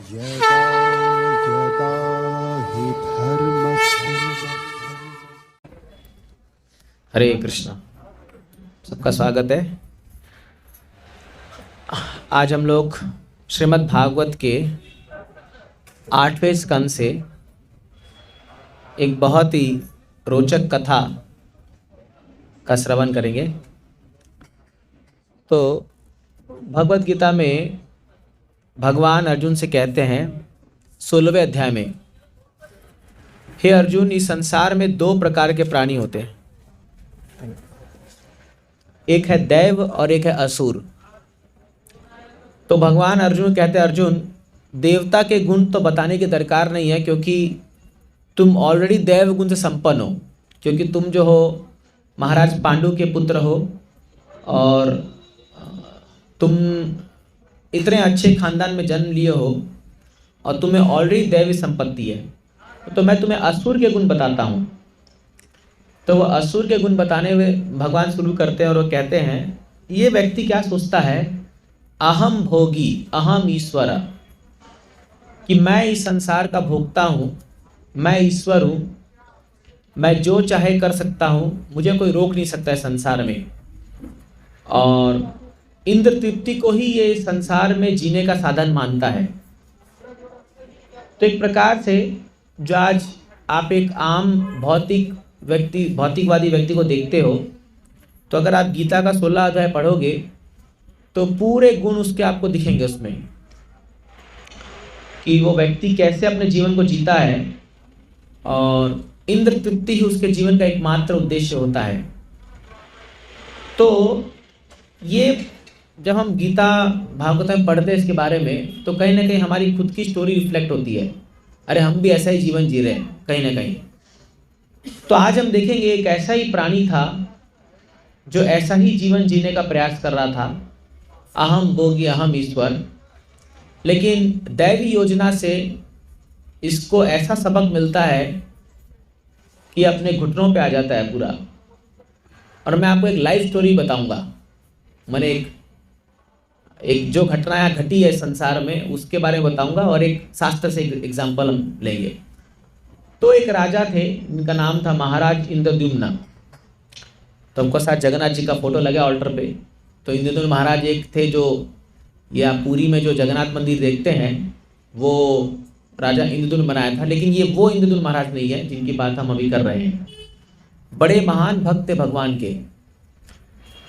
यदा यदा हि धर्मस्य। हरे कृष्णा। सबका स्वागत है। आज हम लोग श्रीमद् भागवत के 8वें स्कंद से एक बहुत ही रोचक कथा का श्रवण करेंगे। तो भगवत गीता में भगवान अर्जुन से कहते हैं 16वें अध्याय में, हे अर्जुन, इस संसार में 2 प्रकार के प्राणी होते हैं, एक है दैव और एक है असुर। तो भगवान अर्जुन कहते हैं, अर्जुन, देवता के गुण तो बताने की दरकार नहीं है, क्योंकि तुम ऑलरेडी दैव गुण से संपन्न हो, क्योंकि तुम जो हो महाराज पांडु के पुत्र हो और तुम इतने अच्छे खानदान में जन्म लिए हो और तुम्हें ऑलरेडी दैवी संपत्ति है। तो मैं तुम्हें असुर के गुण बताता हूँ। तो वह असुर के गुण बताने में भगवान शुरू करते हैं और वो कहते हैं, ये व्यक्ति क्या सोचता है, अहम भोगी अहम ईश्वर, कि मैं इस संसार का भोक्ता हूँ, मैं ईश्वर हूँ, मैं जो चाहे कर सकता हूँ, मुझे कोई रोक नहीं सकता है संसार में। और इंद्र तृप्ति को ही ये संसार में जीने का साधन मानता है। तो एक प्रकार से जो आज आप एक आम भौतिकवादी व्यक्ति को देखते हो, तो अगर आप गीता का 16 अध्याय पढ़ोगे तो पूरे गुण उसके आपको दिखेंगे उसमें, कि वो व्यक्ति कैसे अपने जीवन को जीता है और इंद्र तृप्ति ही उसके जीवन का एकमात्र उद्देश्य होता है। तो ये जब हम गीता भागवत में पढ़ते हैं इसके बारे में, तो कहीं ना कहीं हमारी खुद की स्टोरी रिफ्लेक्ट होती है, अरे हम भी ऐसा ही जीवन जी रहे हैं कहीं ना कहीं। तो आज हम देखेंगे एक ऐसा ही प्राणी था जो ऐसा ही जीवन जीने का प्रयास कर रहा था, अहम भोगी अहम ईश्वर। लेकिन दैवी योजना से इसको ऐसा सबक मिलता है कि अपने घुटनों पे आ जाता है पूरा। और मैं आपको एक लाइव स्टोरी बताऊंगा, मैंने एक जो घटना यहाँ घटी है संसार में उसके बारे में बताऊंगा, और एक शास्त्र से एग्जाम्पल हम लेंगे। तो एक राजा थे, इनका नाम था महाराज इंद्रद्युम्न। तो हमको साथ जगन्नाथ जी का फोटो लगा ऑल्टर पे। तो इंद्रद्युम्न महाराज एक थे जो, या पुरी में जो जगन्नाथ मंदिर देखते हैं वो राजा इंद्रद्युम्न बनाया था। लेकिन ये वो इंद्रद्युम्न महाराज नहीं है जिनकी बात हम अभी कर रहे हैं। बड़े महान भक्त थे भगवान के।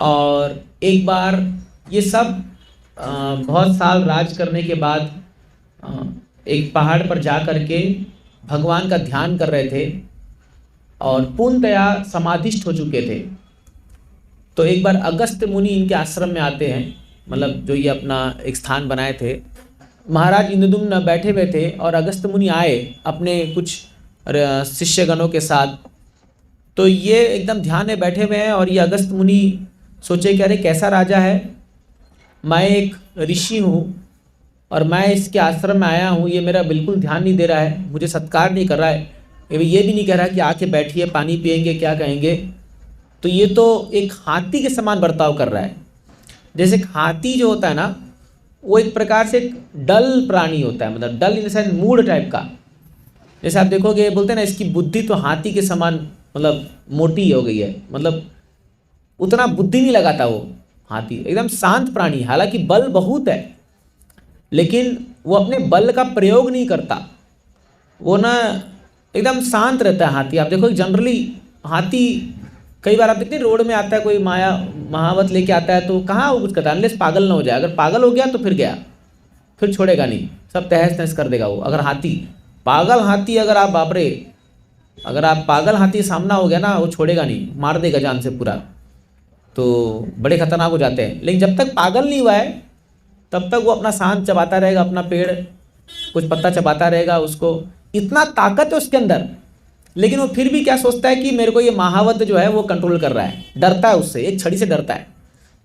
और एक बार ये सब बहुत साल राज करने के बाद एक पहाड़ पर जा करके भगवान का ध्यान कर रहे थे और पूर्णतया समाधिष्ठ हो चुके थे। तो एक बार अगस्त मुनि इनके आश्रम में आते हैं, मतलब जो ये अपना एक स्थान बनाए थे। महाराज इंद्रद्युम्न बैठे हुए थे और अगस्त मुनि आए अपने कुछ शिष्यगणों के साथ। तो ये एकदम ध्यान में बैठे हुए हैं और ये अगस्त मुनि सोचे कि अरे कैसा राजा है, मैं एक ऋषि हूँ और मैं इसके आश्रम में आया हूँ, ये मेरा बिल्कुल ध्यान नहीं दे रहा है, मुझे सत्कार नहीं कर रहा है, ये भी नहीं कह रहा कि आके बैठिए पानी पिएंगे क्या कहेंगे। तो ये तो एक हाथी के समान बर्ताव कर रहा है। जैसे हाथी जो होता है ना, वो एक प्रकार से एक डल प्राणी होता है, मतलब डल इन सेंस मूड टाइप का। जैसे आप देखोगे बोलते हैं ना, इसकी बुद्धि तो हाथी के समान मतलब मोटी हो गई है, मतलब उतना बुद्धि नहीं लगाता वो हाथी, एकदम शांत प्राणी। हालांकि बल बहुत है लेकिन वो अपने बल का प्रयोग नहीं करता, वो ना एकदम शांत रहता है हाथी। आप देखो जनरली हाथी कई बार आप देखते हैं रोड में आता है, कोई महावत लेके आता है तो कहाँ वो कुछ करता है, अनलेस पागल ना हो जाए। अगर पागल हो गया तो फिर गया, फिर छोड़ेगा नहीं, सब तहस नहस कर देगा वो। अगर हाथी पागल हाथी, अगर आप बापरे, अगर आप पागल हाथी सामना हो गया ना, वो छोड़ेगा नहीं, मार देगा जान से पूरा। तो बड़े खतरनाक हो जाते हैं। लेकिन जब तक पागल नहीं हुआ है तब तक वो अपना शांत चबाता रहेगा, अपना पेड़ कुछ पत्ता चबाता रहेगा, उसको इतना ताकत है उसके अंदर। लेकिन वो फिर भी क्या सोचता है कि मेरे को ये महावत जो है वो कंट्रोल कर रहा है, डरता है उससे, एक छड़ी से डरता है।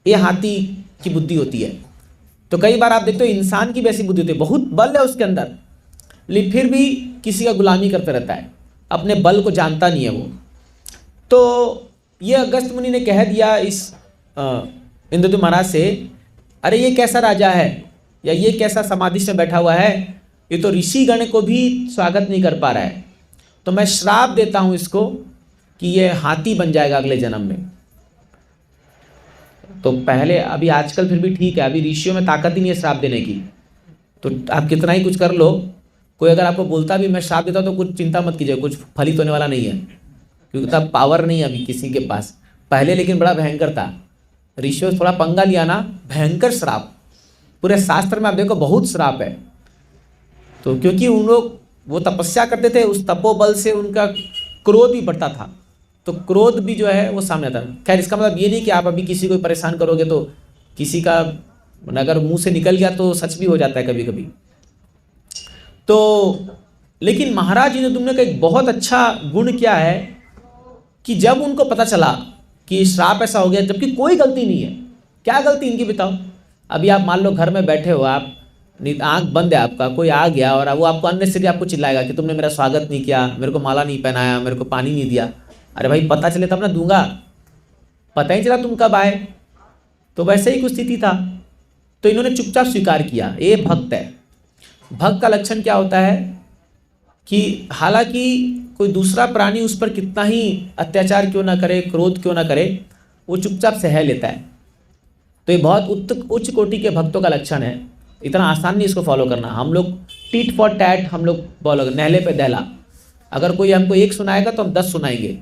ये हाथी की बुद्धि होती है। तो कई बार आप देखते हो इंसान की भी ऐसी बुद्धि होती है, बहुत बल है उसके अंदर, लेकिन फिर भी किसी का गुलामी करते रहता है, अपने बल को जानता नहीं है वो। तो ये अगस्त मुनि ने कह दिया इस इंद्रद्युम्न महाराज से, अरे ये कैसा राजा है या ये कैसा समाधि से बैठा हुआ है ये तो ऋषिगण को भी स्वागत नहीं कर पा रहा है। तो मैं श्राप देता हूँ इसको कि ये हाथी बन जाएगा अगले जन्म में। तो पहले, अभी आजकल फिर भी ठीक है, अभी ऋषियों में ताकत ही नहीं है श्राप देने की। तो आप कितना ही कुछ कर लो, कोई अगर आपको बोलता भी मैं श्राप देता हूँ तो कुछ चिंता मत कीजिए, कुछ फलित होने वाला नहीं है, क्योंकि तब पावर नहीं है अभी किसी के पास। पहले लेकिन बड़ा भयंकर था, ऋषियों थोड़ा पंगा लिया ना, भयंकर श्राप। पूरे शास्त्र में आप देखो बहुत श्राप है। तो क्योंकि उन लोग वो तपस्या करते थे, उस तपोबल से उनका क्रोध भी बढ़ता था, तो क्रोध भी जो है वो सामने आता है। खैर इसका मतलब ये नहीं कि आप अभी किसी को परेशान करोगे तो किसी का अगर मुंह से निकल गया तो सच भी हो जाता है कभी कभी। तो लेकिन महाराज इंद्रद्युम्न का एक बहुत अच्छा गुण क्या है कि जब उनको पता चला कि श्राप ऐसा हो गया, जबकि कोई गलती नहीं है, क्या गलती इनकी बताओ। अभी आप मान लो घर में बैठे हो, आप आंख बंद है आपका, कोई आ गया और वो आपको अननेसेसरी आपको चिल्लाएगा कि तुमने मेरा स्वागत नहीं किया, मेरे को माला नहीं पहनाया, मेरे को पानी नहीं दिया। अरे भाई पता चले तब ना दूंगा, पता ही चला तुम कब आए। तो वैसे ही कुछ स्थिति था। तो इन्होंने चुपचाप स्वीकार किया, ये भक्त है। भक्त का लक्षण क्या होता है कि हालांकि कोई दूसरा प्राणी उस पर कितना ही अत्याचार क्यों ना करे, क्रोध क्यों ना करे, वो चुपचाप सह लेता है। तो ये बहुत उच्च कोटि के भक्तों का लक्षण है। इतना आसान नहीं इसको फॉलो करना। हम लोग टिट फॉर टैट हम लोग फॉलो कर, नहले पे दहला। अगर कोई हमको एक सुनाएगा तो हम 10 सुनाएंगे।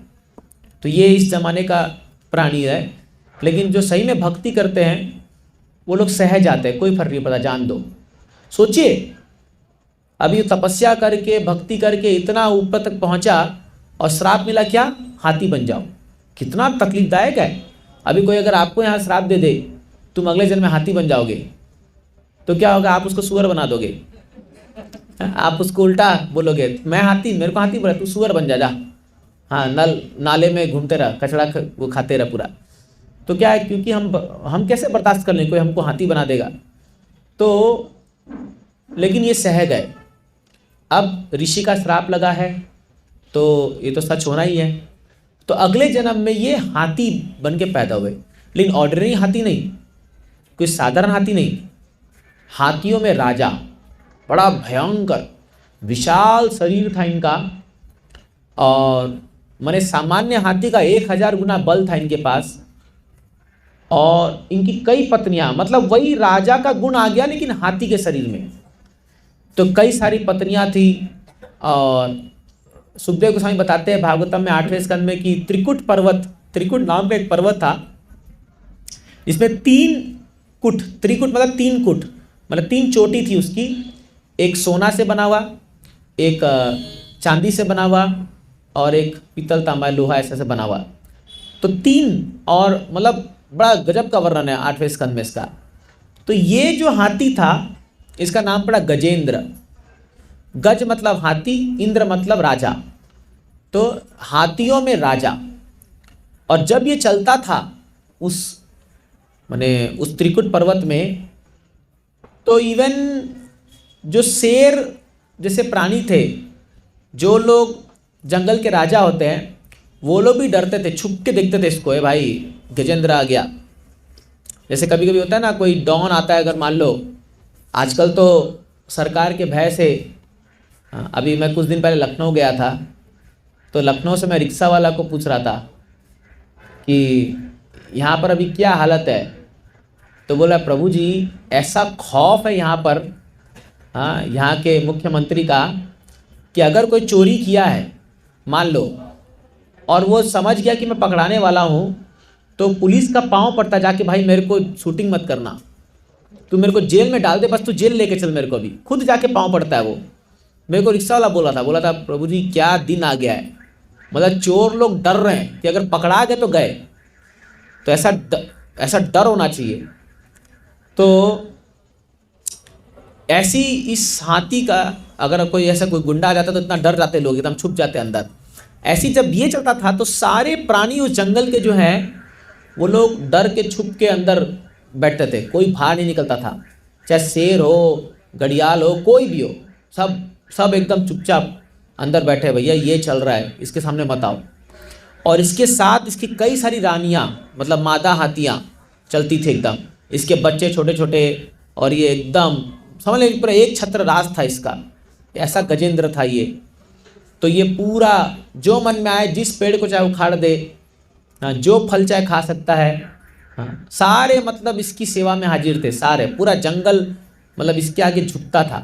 तो ये इस जमाने का प्राणी है। लेकिन जो सही में भक्ति करते हैं वो लोग सह जाते हैं, कोई फर्क नहीं पड़ता, जान दो। सोचिए अभी तपस्या करके भक्ति करके इतना ऊपर तक पहुंचा और श्राप मिला क्या, हाथी बन जाओ। कितना तकलीफदायक है। अभी कोई अगर आपको यहाँ श्राप दे दे तुम अगले जन्म में हाथी बन जाओगे, तो क्या होगा, आप उसको सुअर बना दोगे। आप उसको उल्टा बोलोगे, मैं हाथी, मेरे को हाथी बोला, तू सुअर बन जा। हाँ, नाले में घूमते रह, कचड़ा वो खाते रह पूरा। तो क्या है, क्योंकि हम कैसे बर्दाश्त कर लें, कोई हमको हाथी बना देगा। तो लेकिन ये सह गए। अब ऋषि का श्राप लगा है तो ये तो सच होना ही है। तो अगले जन्म में ये हाथी बन के पैदा हुए, लेकिन ऑर्डिनरी हाथी नहीं, कोई साधारण हाथी नहीं, हाथियों में राजा। बड़ा भयंकर विशाल शरीर था इनका, और माने सामान्य हाथी का 1000 गुना बल था इनके पास। और इनकी कई पत्नियां, मतलब वही राजा का गुण आ गया लेकिन हाथी के शरीर में। तो कई सारी पत्नियां थी। और सुखदेव गोस्वामी बताते हैं भागवतम में 8वें स्कंद में कि त्रिकुट पर्वत, त्रिकुट नाम का एक पर्वत था, इसमें 3 कुट, त्रिकुट मतलब 3 कुट, मतलब 3 चोटी थी उसकी। एक सोना से बना हुआ, एक चांदी से बना हुआ, और एक पीतल तांबा लोहा ऐसा से बना हुआ। तो 3, और मतलब बड़ा गजब का वर्णन है 8वें स्कंद में इसका। तो ये जो हाथी था इसका नाम पड़ा गजेंद्र। गज मतलब हाथी, इंद्र मतलब राजा। तो हाथियों में राजा। और जब ये चलता था उस त्रिकुट पर्वत में, तो इवन जो शेर जैसे प्राणी थे, जो लोग जंगल के राजा होते हैं, वो लोग भी डरते थे, छुप के देखते थे इसको, है भाई गजेंद्र आ गया। जैसे कभी कभी होता है ना, कोई डॉन आता है, अगर मान लो आजकल तो सरकार के भय से, अभी मैं कुछ दिन पहले लखनऊ गया था, तो लखनऊ से मैं रिक्शा वाला को पूछ रहा था कि यहाँ पर अभी क्या हालत है। तो बोला, प्रभु जी ऐसा खौफ है यहाँ पर, हाँ, यहाँ के मुख्यमंत्री का, कि अगर कोई चोरी किया है मान लो, और वो समझ गया कि मैं पकड़ाने वाला हूँ, तो पुलिस का पाँव पड़ता जाके, भाई मेरे को शूटिंग मत करना, तू मेरे को जेल में डाल दे, बस तू जेल लेके चल मेरे को। अभी खुद जाके पाँव पड़ता है वो। मेरे को रिक्शा वाला बोला था प्रभु जी क्या दिन आ गया है, मतलब चोर लोग डर रहे हैं कि अगर पकड़ा गए तो गए। तो ऐसा डर होना चाहिए। तो ऐसी इस हाथी का, अगर कोई ऐसा कोई गुंडा आ जाता तो इतना डर जाते लोग, एकदम छुप जाते अंदर। ऐसी जब ये चलता था तो सारे प्राणी उस जंगल के जो हैं वो लोग डर के छुप के अंदर बैठते थे, कोई बाहर नहीं निकलता था। चाहे शेर हो, घड़ियाल हो, कोई भी हो, सब एकदम चुपचाप अंदर बैठे, भैया ये चल रहा है, इसके सामने मत आओ। और इसके साथ इसकी कई सारी रानियाँ, मतलब मादा हाथियाँ चलती थी एकदम, इसके बच्चे छोटे छोटे, और ये एकदम समझ लें पूरा एक छत्र राज था इसका। ऐसा गजेंद्र था ये। तो ये पूरा जो मन में आए जिस पेड़ को चाहे उखाड़ दे, हाँ, जो फल चाहे खा सकता है, हाँ, सारे मतलब इसकी सेवा में हाजिर थे, सारे पूरा जंगल मतलब इसके आगे झुकता था।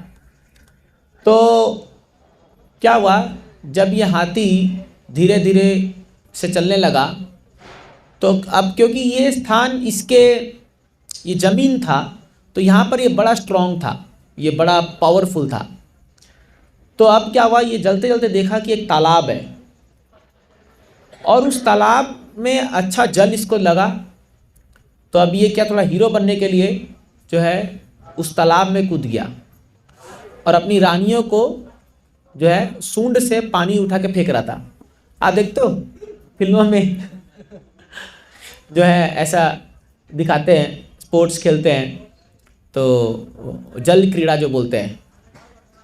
तो क्या हुआ, जब ये हाथी धीरे धीरे से चलने लगा, तो अब क्योंकि ये स्थान इसके ये ज़मीन था, तो यहाँ पर ये बड़ा स्ट्रॉन्ग था, ये बड़ा पावरफुल था। तो अब क्या हुआ, ये जलते जलते देखा कि एक तालाब है, और उस तालाब में अच्छा जल इसको लगा। तो अब ये क्या, थोड़ा हीरो बनने के लिए जो है उस तालाब में कूद गया, और अपनी रानियों को जो है सूंड से पानी उठा के फेंक रहा था। आप देखते हो फिल्मों में जो है ऐसा दिखाते हैं, स्पोर्ट्स खेलते हैं तो जल क्रीड़ा जो बोलते हैं।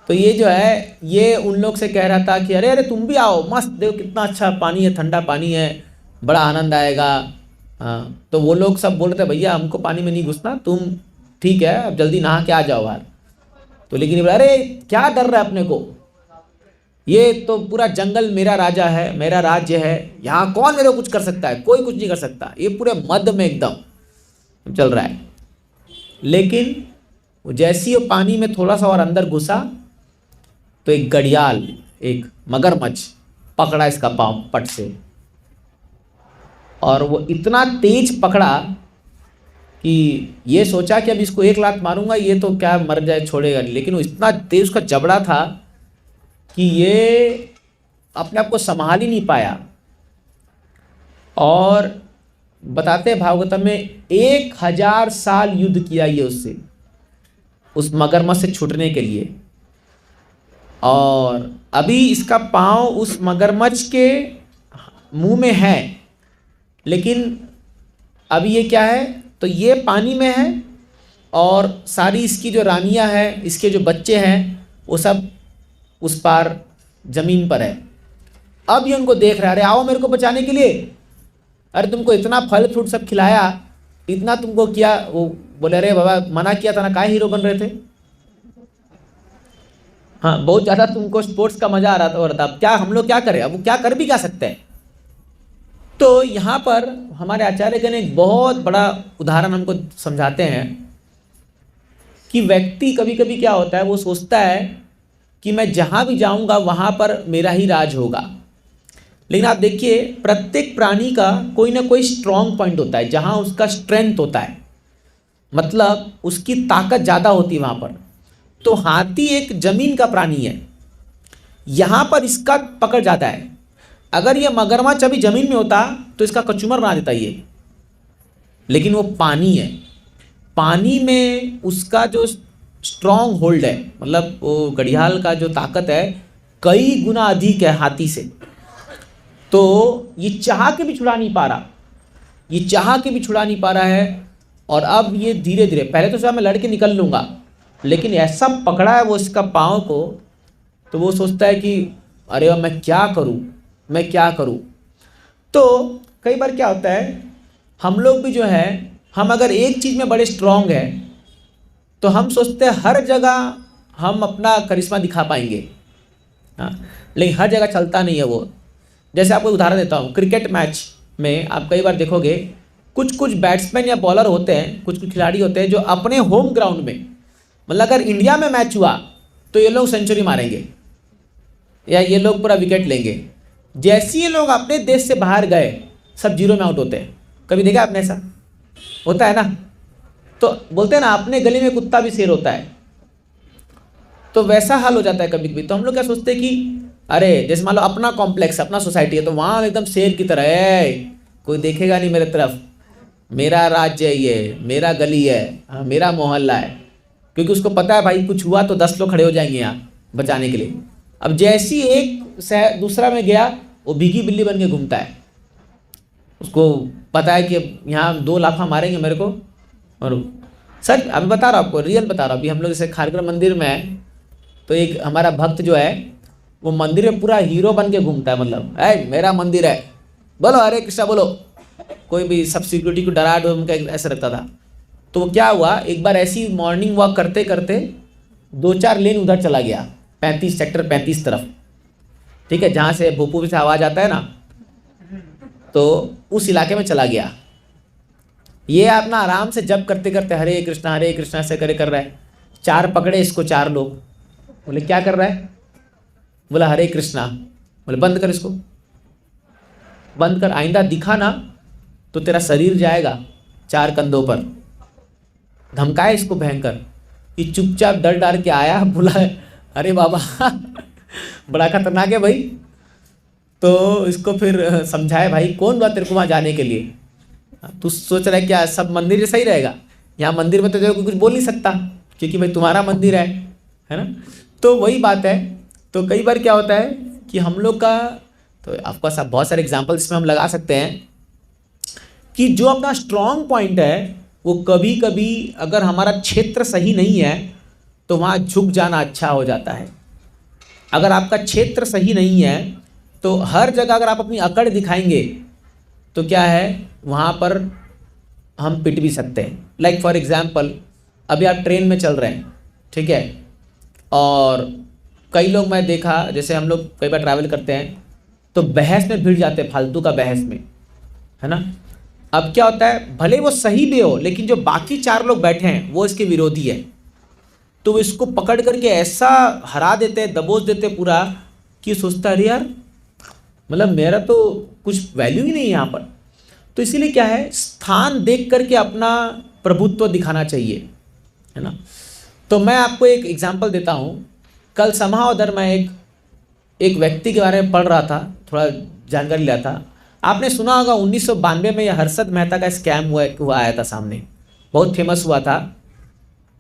तो ये जो है ये उन लोग से कह रहा था कि अरे अरे तुम भी आओ, मस्त देखो कितना अच्छा पानी है, ठंडा पानी है, बड़ा आनंद आएगा। हाँ, तो वो लोग सब बोल रहे थे भैया हमको पानी में नहीं घुसना, तुम ठीक है अब जल्दी नहा के आ जाओ बाहर। तो लेकिन ये बोला अरे क्या डर रहा है अपने को, ये तो पूरा जंगल मेरा राजा है, मेरा राज्य है, यहाँ कौन मेरे को कुछ कर सकता है, कोई कुछ नहीं कर सकता। ये पूरे मद में एकदम चल रहा है। लेकिन जैसे ही वो पानी में थोड़ा सा और अंदर घुसा, तो एक घड़ियाल, एक मगरमच्छ पकड़ा इसका पाँव पट से, और वो इतना तेज पकड़ा कि ये सोचा कि अब इसको एक लात मारूंगा ये तो क्या मर जाए, छोड़ेगा नहीं। लेकिन वो इतना तेज उसका जबड़ा था कि ये अपने आप को संभाल ही नहीं पाया। और बताते भागवतम में 1000 साल युद्ध किया ये उससे, उस मगरमच्छ से छूटने के लिए। और अभी इसका पाँव उस मगरमच्छ के मुंह में है, लेकिन अभी ये क्या है, तो ये पानी में है, और सारी इसकी जो रानियां हैं, इसके जो बच्चे हैं, वो सब उस पार ज़मीन पर है। अब ये उनको देख रहा है, अरे आओ मेरे को बचाने के लिए, अरे तुमको इतना फल फ्रूट सब खिलाया, इतना तुमको किया। वो बोले अरे बाबा मना किया था ना, काहे हीरो बन रहे थे। हाँ, बहुत ज़्यादा तुमको स्पोर्ट्स का मज़ा आ रहा था, और अब क्या हम लोग क्या करें, अब वो क्या कर भी क्या सकते हैं। तो यहाँ पर हमारे आचार्यगण एक बहुत बड़ा उदाहरण हमको समझाते हैं कि व्यक्ति कभी कभी क्या होता है, वो सोचता है कि मैं जहाँ भी जाऊँगा वहाँ पर मेरा ही राज होगा। लेकिन आप देखिए प्रत्येक प्राणी का कोई ना कोई स्ट्रॉन्ग पॉइंट होता है, जहाँ उसका स्ट्रेंथ होता है, मतलब उसकी ताकत ज़्यादा होती है वहाँ पर। तो हाथी एक जमीन का प्राणी है, यहाँ पर इसका पकड़ ज़्यादा है। अगर ये मगरमच्छ अभी ज़मीन में होता तो इसका कचूमर बना देता ये, लेकिन वो पानी है, पानी में उसका जो स्ट्रॉन्ग होल्ड है, मतलब वो घड़ियाल का जो ताकत है कई गुना अधिक है हाथी से। तो ये चाह के भी छुड़ा नहीं पा रहा, ये चाह के भी छुड़ा नहीं पा रहा है। और अब ये धीरे धीरे, पहले तो सब मैं लड़के निकल लूँगा, लेकिन ऐसा पकड़ा है वो इसका पाँव को, तो वो सोचता है कि अरे मैं क्या करूँ, मैं क्या करूँ। तो कई बार क्या होता है, हम लोग भी जो है, हम अगर एक चीज़ में बड़े स्ट्रॉन्ग हैं तो हम सोचते हैं हर जगह हम अपना करिश्मा दिखा पाएंगे। हाँ, लेकिन हर जगह चलता नहीं है वो। जैसे आपको उदाहरण देता हूँ, क्रिकेट मैच में आप कई बार देखोगे कुछ कुछ बैट्समैन या बॉलर होते हैं, कुछ कुछ खिलाड़ी होते हैं जो अपने होम ग्राउंड में, मतलब अगर इंडिया में मैच हुआ तो ये लोग सेंचुरी मारेंगे या ये लोग पूरा विकेट लेंगे। जैसे ये लोग अपने देश से बाहर गए सब जीरो में आउट होते हैं। कभी देखा आपने, ऐसा होता है ना। तो बोलते हैं ना अपने गली में कुत्ता भी शेर होता है, तो वैसा हाल हो जाता है कभी कभी। तो हम लोग क्या सोचते हैं कि अरे जैसे मान लो अपना कॉम्प्लेक्स, अपना सोसाइटी है, तो वहाँ एकदम शेर की तरह है, कोई देखेगा नहीं मेरे तरफ, मेरा राज्य है ये, मेरा गली है, हाँ मेरा मोहल्ला है। क्योंकि उसको पता है भाई कुछ हुआ तो 10 लोग खड़े हो जाएंगे यहाँ बचाने के लिए। अब जैसी एक दूसरा में गया, वो भीगी बिल्ली बन के घूमता है, उसको पता है कि यहाँ 2 लाफा मारेंगे मेरे को। और सच अभी बता रहा हूँ आपको, रियल बता रहा हूँ। अभी हम लोग जैसे खारगर मंदिर में है, तो एक हमारा भक्त जो है वो मंदिर में पूरा हीरो बन के घूमता है, मतलब है मेरा मंदिर है, बोलो हरे कृष्णा बोलो। कोई भी सब सिक्योरिटी को डरा डो उनका ऐसा रखता था। तो वो क्या हुआ, एक बार ऐसी मॉर्निंग वॉक करते करते 2-4 लेन उधर चला गया, 35 सेक्टर 35 तरफ, ठीक है, जहाँ से भोपाल से आवाज़ आता है ना, तो उस इलाके में चला गया। ये अपना आराम से जप करते करते हरे कृष्णा से कर रहा है। 4 पकड़े इसको 4 लोग, बोले क्या कर रहा है? बोला हरे कृष्णा। बोले बंद कर इसको, बंद कर, आइंदा दिखा ना तो तेरा शरीर जाएगा 4 कंधों पर। धमकाए इसको भयंकर। ये चुपचाप डर डर के आया, बोला अरे बाबा बड़ा खतरनाक है भाई। तो इसको फिर समझाए, भाई कौन बात तेरे को वहाँ जाने के लिए? तू सोच रहा है क्या सब मंदिर जैसा ही रहेगा? यहाँ मंदिर में तो देखो कुछ बोल नहीं सकता, क्योंकि भाई तुम्हारा मंदिर है ना। तो वही बात है। तो कई बार क्या होता है कि हम लोग का, तो ऑफकोर्स आप बहुत सारे एग्जाम्पल इसमें हम लगा सकते हैं कि जो अपना स्ट्रॉन्ग पॉइंट है वो कभी कभी अगर हमारा क्षेत्र सही नहीं है तो वहाँ झुक जाना अच्छा हो जाता है। अगर आपका क्षेत्र सही नहीं है तो हर जगह अगर आप अपनी अकड़ दिखाएंगे तो क्या है, वहाँ पर हम पिट भी सकते हैं। लाइक फॉर एग्जाम्पल, अभी आप ट्रेन में चल रहे हैं, ठीक है, और कई लोग मैं देखा, जैसे हम लोग कई बार ट्रैवल करते हैं तो बहस में भिड़ जाते हैं, फालतू का बहस में, है ना। अब क्या होता है, भले वो सही भी हो लेकिन जो बाकी 4 लोग बैठे हैं वो इसके विरोधी है, तो वो इसको पकड़ करके ऐसा हरा देते हैं, दबोच देते हैं पूरा, कि सोचता अरे यार मतलब मेरा तो कुछ वैल्यू ही नहीं है यहाँ पर। तो इसीलिए क्या है, स्थान देख करके अपना प्रभुत्व दिखाना चाहिए, है ना। तो मैं आपको एक एग्जांपल देता हूँ। कल समाह उधर मैं एक व्यक्ति के बारे में पढ़ रहा था, थोड़ा जानकारी लिया था। आपने सुना होगा 1992 में यह हर्षद मेहता का स्कैम हुआ आया था सामने, बहुत फेमस हुआ था।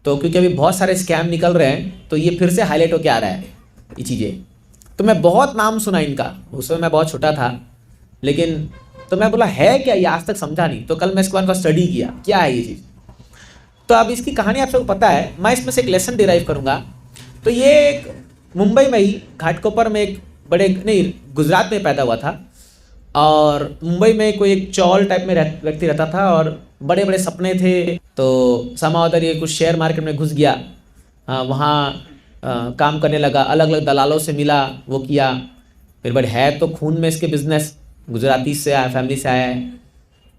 तो क्योंकि अभी बहुत सारे स्कैम निकल रहे हैं तो ये फिर से हाईलाइट होकर आ रहा है ये चीज़ें। तो मैं बहुत नाम सुना इनका, उस समय मैं बहुत छोटा था, लेकिन तो मैं बोला है क्या ये, आज तक समझा नहीं। तो कल मैं इसके बारे में स्टडी किया क्या है ये चीज़। तो अब इसकी कहानी आप सबको पता है, मैं इसमें से एक लेसन डिराइव करूँगा। तो ये एक मुंबई में ही घाटकोपर में एक बड़े, नहीं गुजरात में पैदा हुआ था, और मुंबई में कोई एक चौल टाइप में व्यक्ति रहता था और बड़े बड़े सपने थे। तो समाउदर ये कुछ शेयर मार्केट में घुस गया, वहाँ काम करने लगा, अलग अलग दलालों से मिला, वो किया। फिर बट है तो खून में इसके बिजनेस, गुजराती से आया, फैमिली से आया है,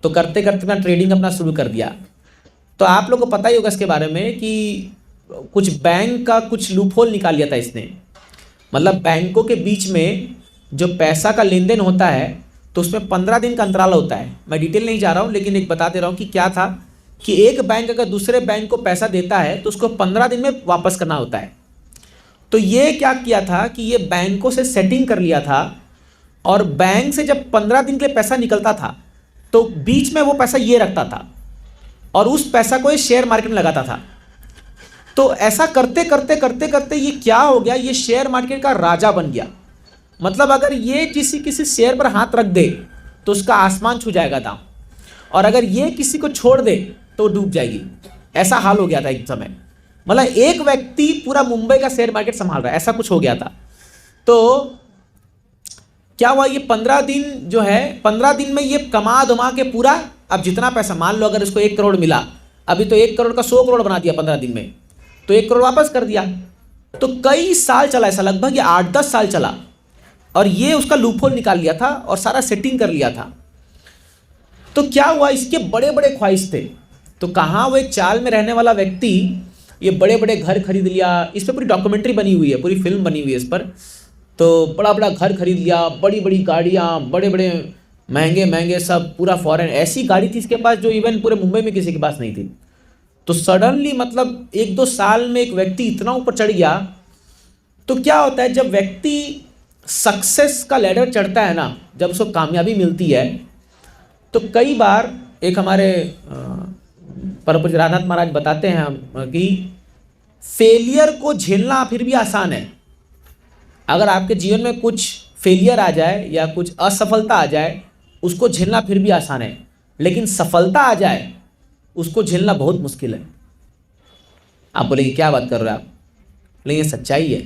तो करते करते अपना ट्रेडिंग अपना शुरू कर दिया। तो आप लोगों को पता ही होगा इसके बारे में कि कुछ बैंक का कुछ लूपहोल निकाल लिया था इसने। मतलब बैंकों के बीच में जो पैसा का लेन देन होता है तो उसमें 15 दिन का अंतराल होता है। मैं डिटेल नहीं जा रहा हूँ, लेकिन एक बता दे रहा हूँ कि क्या था कि एक बैंक अगर दूसरे बैंक को पैसा देता है तो उसको 15 दिन में वापस करना होता है। तो ये क्या किया था कि ये बैंकों से सेटिंग कर लिया था, और बैंक से जब 15 दिन के लिए पैसा निकलता था तो बीच में वो पैसा ये रखता था और उस पैसा को ये शेयर मार्केट में लगाता था। तो ऐसा करते करते करते करते ये क्या हो गया, ये शेयर मार्केट का राजा बन गया। मतलब अगर ये किसी शेयर पर हाथ रख दे तो उसका आसमान छू जाएगा दाम, और अगर ये किसी को छोड़ दे तो डूब जाएगी। ऐसा हाल हो गया था एक समय। मतलब एक व्यक्ति पूरा मुंबई का शेयर मार्केट संभाल रहा है, ऐसा कुछ हो गया था। तो क्या हुआ, ये 15 दिन जो है, 15 दिन में ये कमा धमा के पूरा, अब जितना पैसा, मान लो अगर इसको 1 करोड़ मिला, अभी तो 1 करोड़ का 100 करोड़ बना दिया 15 दिन में, तो 1 करोड़ वापस कर दिया। तो कई साल चला ऐसा, लगभग ये 8-10 साल चला, और ये उसका लूपहोल निकाल लिया था और सारा सेटिंग कर लिया था। तो क्या हुआ, इसके बड़े बड़े ख्वाहिश थे। तो कहाँ वो एक चाल में रहने वाला व्यक्ति ये बड़े बड़े घर खरीद लिया। इस पर पूरी डॉक्यूमेंट्री बनी हुई है, पूरी फिल्म बनी हुई है इस पर। तो बड़ा बड़ा घर खरीद लिया, बड़ी बड़ी गाड़ियाँ, बड़े बड़े महंगे महंगे सब, पूरा फॉरेन। ऐसी गाड़ी थी इसके पास जो इवन पूरे मुंबई में किसी के पास नहीं थी। तो सडनली मतलब 1-2 साल में एक व्यक्ति इतना ऊपर चढ़ गया। तो क्या होता है, जब व्यक्ति सक्सेस का लैडर चढ़ता है ना, जब उसको कामयाबी मिलती है, तो कई बार एक हमारे परम पूज्य राधानाथ महाराज बताते हैं कि फेलियर को झेलना फिर भी आसान है। अगर आपके जीवन में कुछ फेलियर आ जाए या कुछ असफलता आ जाए, उसको झेलना फिर भी आसान है, लेकिन सफलता आ जाए उसको झेलना बहुत मुश्किल है। आप बोलेंगे क्या बात कर रहे हैं आप, लेकिन ये सच्चाई है।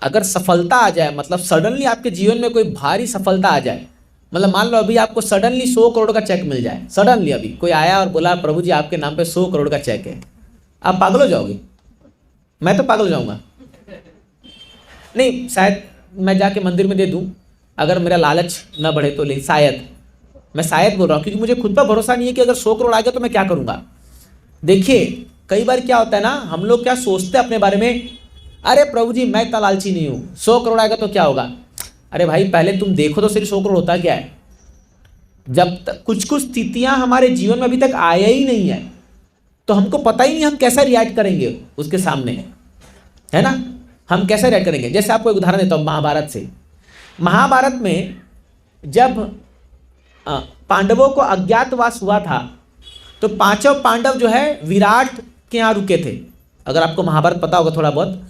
अगर सफलता आ जाए, मतलब सडनली आपके जीवन में कोई भारी सफलता आ जाए, मतलब मान लो अभी आपको सडनली 100 करोड़ का चेक मिल जाए, सडनली अभी कोई आया और बोला प्रभु जी आपके नाम पे 100 करोड़ का चेक है, आप पागल हो जाओगे। मैं तो पागल हो जाऊंगा, नहीं, शायद मैं जाके मंदिर में दे दूं, अगर मेरा लालच न बढ़े तो। ले शायद, मैं शायद बोल रहा हूँ, क्योंकि मुझे खुद पर भरोसा नहीं है कि अगर 100 करोड़ आ गया तो मैं क्या करूँगा। देखिए कई बार क्या होता है ना, हम लोग क्या सोचते हैं अपने बारे में, अरे प्रभु जी मैं इतना लालची नहीं हूँ, 100 करोड़ आएगा तो क्या होगा। अरे भाई पहले तुम देखो तो सिर्फ 100 करोड़ होता क्या है। जब तक कुछ कुछ स्थितियां हमारे जीवन में अभी तक आया ही नहीं है तो हमको पता ही नहीं हम कैसा रिएक्ट करेंगे उसके सामने, है ना। हम कैसे रिएक्ट करेंगे। जैसे आपको एक उदाहरण देता हूँ महाभारत से। महाभारत में जब पांडवों को अज्ञातवास हुआ था तो पांचों पांडव जो है विराट के यहाँ रुके थे। अगर आपको महाभारत पता होगा थोड़ा बहुत,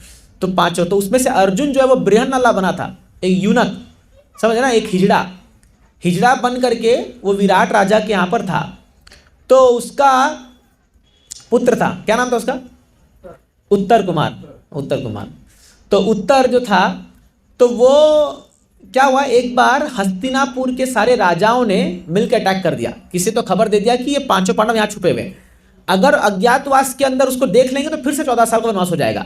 तो पांचों, तो उसमें से अर्जुन जो है वो बृहन्नला बना था, एक यूनक, समझ ना, एक हिजड़ा बन करके वो विराट राजा के यहाँ पर था। तो उसका पुत्र था, क्या नाम था उसका, उत्तर कुमार। तो उत्तर जो था, तो वो क्या हुआ, एक बार हस्तिनापुर के सारे राजाओं ने मिलकर अटैक कर दिया। किसी तो खबर दे दिया कि ये पांचों पांडव यहाँ छुपे हुए हैं, अगर अज्ञातवास के अंदर उसको देख लेंगे तो फिर से 14 साल का वनवास हो जाएगा।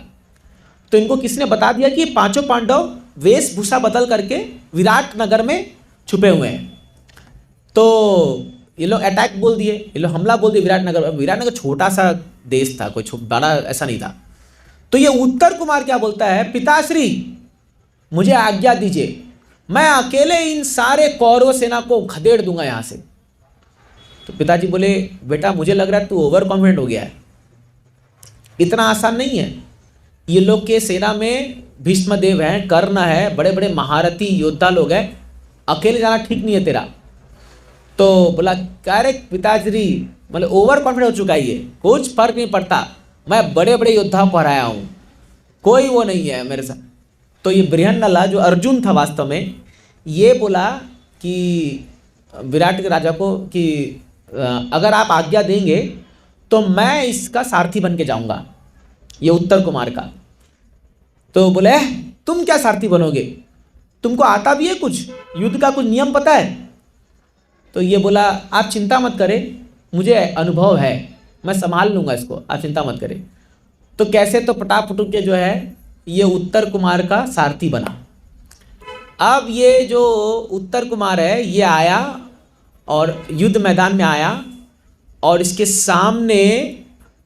तो इनको किसने बता दिया कि ये पांचों पांडव वेशभूषा बदल करके विराट नगर में छुपे हुए हैं। तो ये लोग अटैक बोल दिए, ये लोग हमला बोल दिए विराटनगर। विराटनगर छोटा सा देश था, कोई बड़ा ऐसा नहीं था। तो ये उत्तर कुमार क्या बोलता है, पिताश्री मुझे आज्ञा दीजिए, मैं अकेले इन सारे कौरव सेना को खदेड़ दूंगा यहाँ से। तो पिताजी बोले, बेटा मुझे लग रहा है तू ओवर कॉन्फिडेंट हो गया है, इतना आसान नहीं है। ये लोग के सेना में भीष्मदेव हैं, कर्ण है, बड़े बड़े महारथी योद्धा लोग हैं, अकेले जाना ठीक नहीं है तेरा। तो बोला, क्या रे पिताजी, मतलब ओवर कॉन्फिडेंट हो चुका है ये, कुछ फर्क नहीं पड़ता, मैं बड़े बड़े योद्धाओं को हराया हूँ, कोई वो नहीं है मेरे साथ। तो ये बृहन्नला जो अर्जुन था वास्तव में, ये बोला कि विराट के राजा को कि अगर आप आज्ञा देंगे तो मैं इसका सारथी बन के जाऊंगा, ये उत्तर कुमार का। तो बोले, तुम क्या सारथी बनोगे, तुमको आता भी है कुछ, युद्ध का कुछ नियम पता है। तो ये बोला, आप चिंता मत करें, मुझे अनुभव है, मैं संभाल लूँगा इसको, आप चिंता मत करें। तो कैसे, तो पटापटू के जो है ये उत्तर कुमार का सारथी बना। अब ये जो उत्तर कुमार है ये आया और युद्ध मैदान में आया और इसके सामने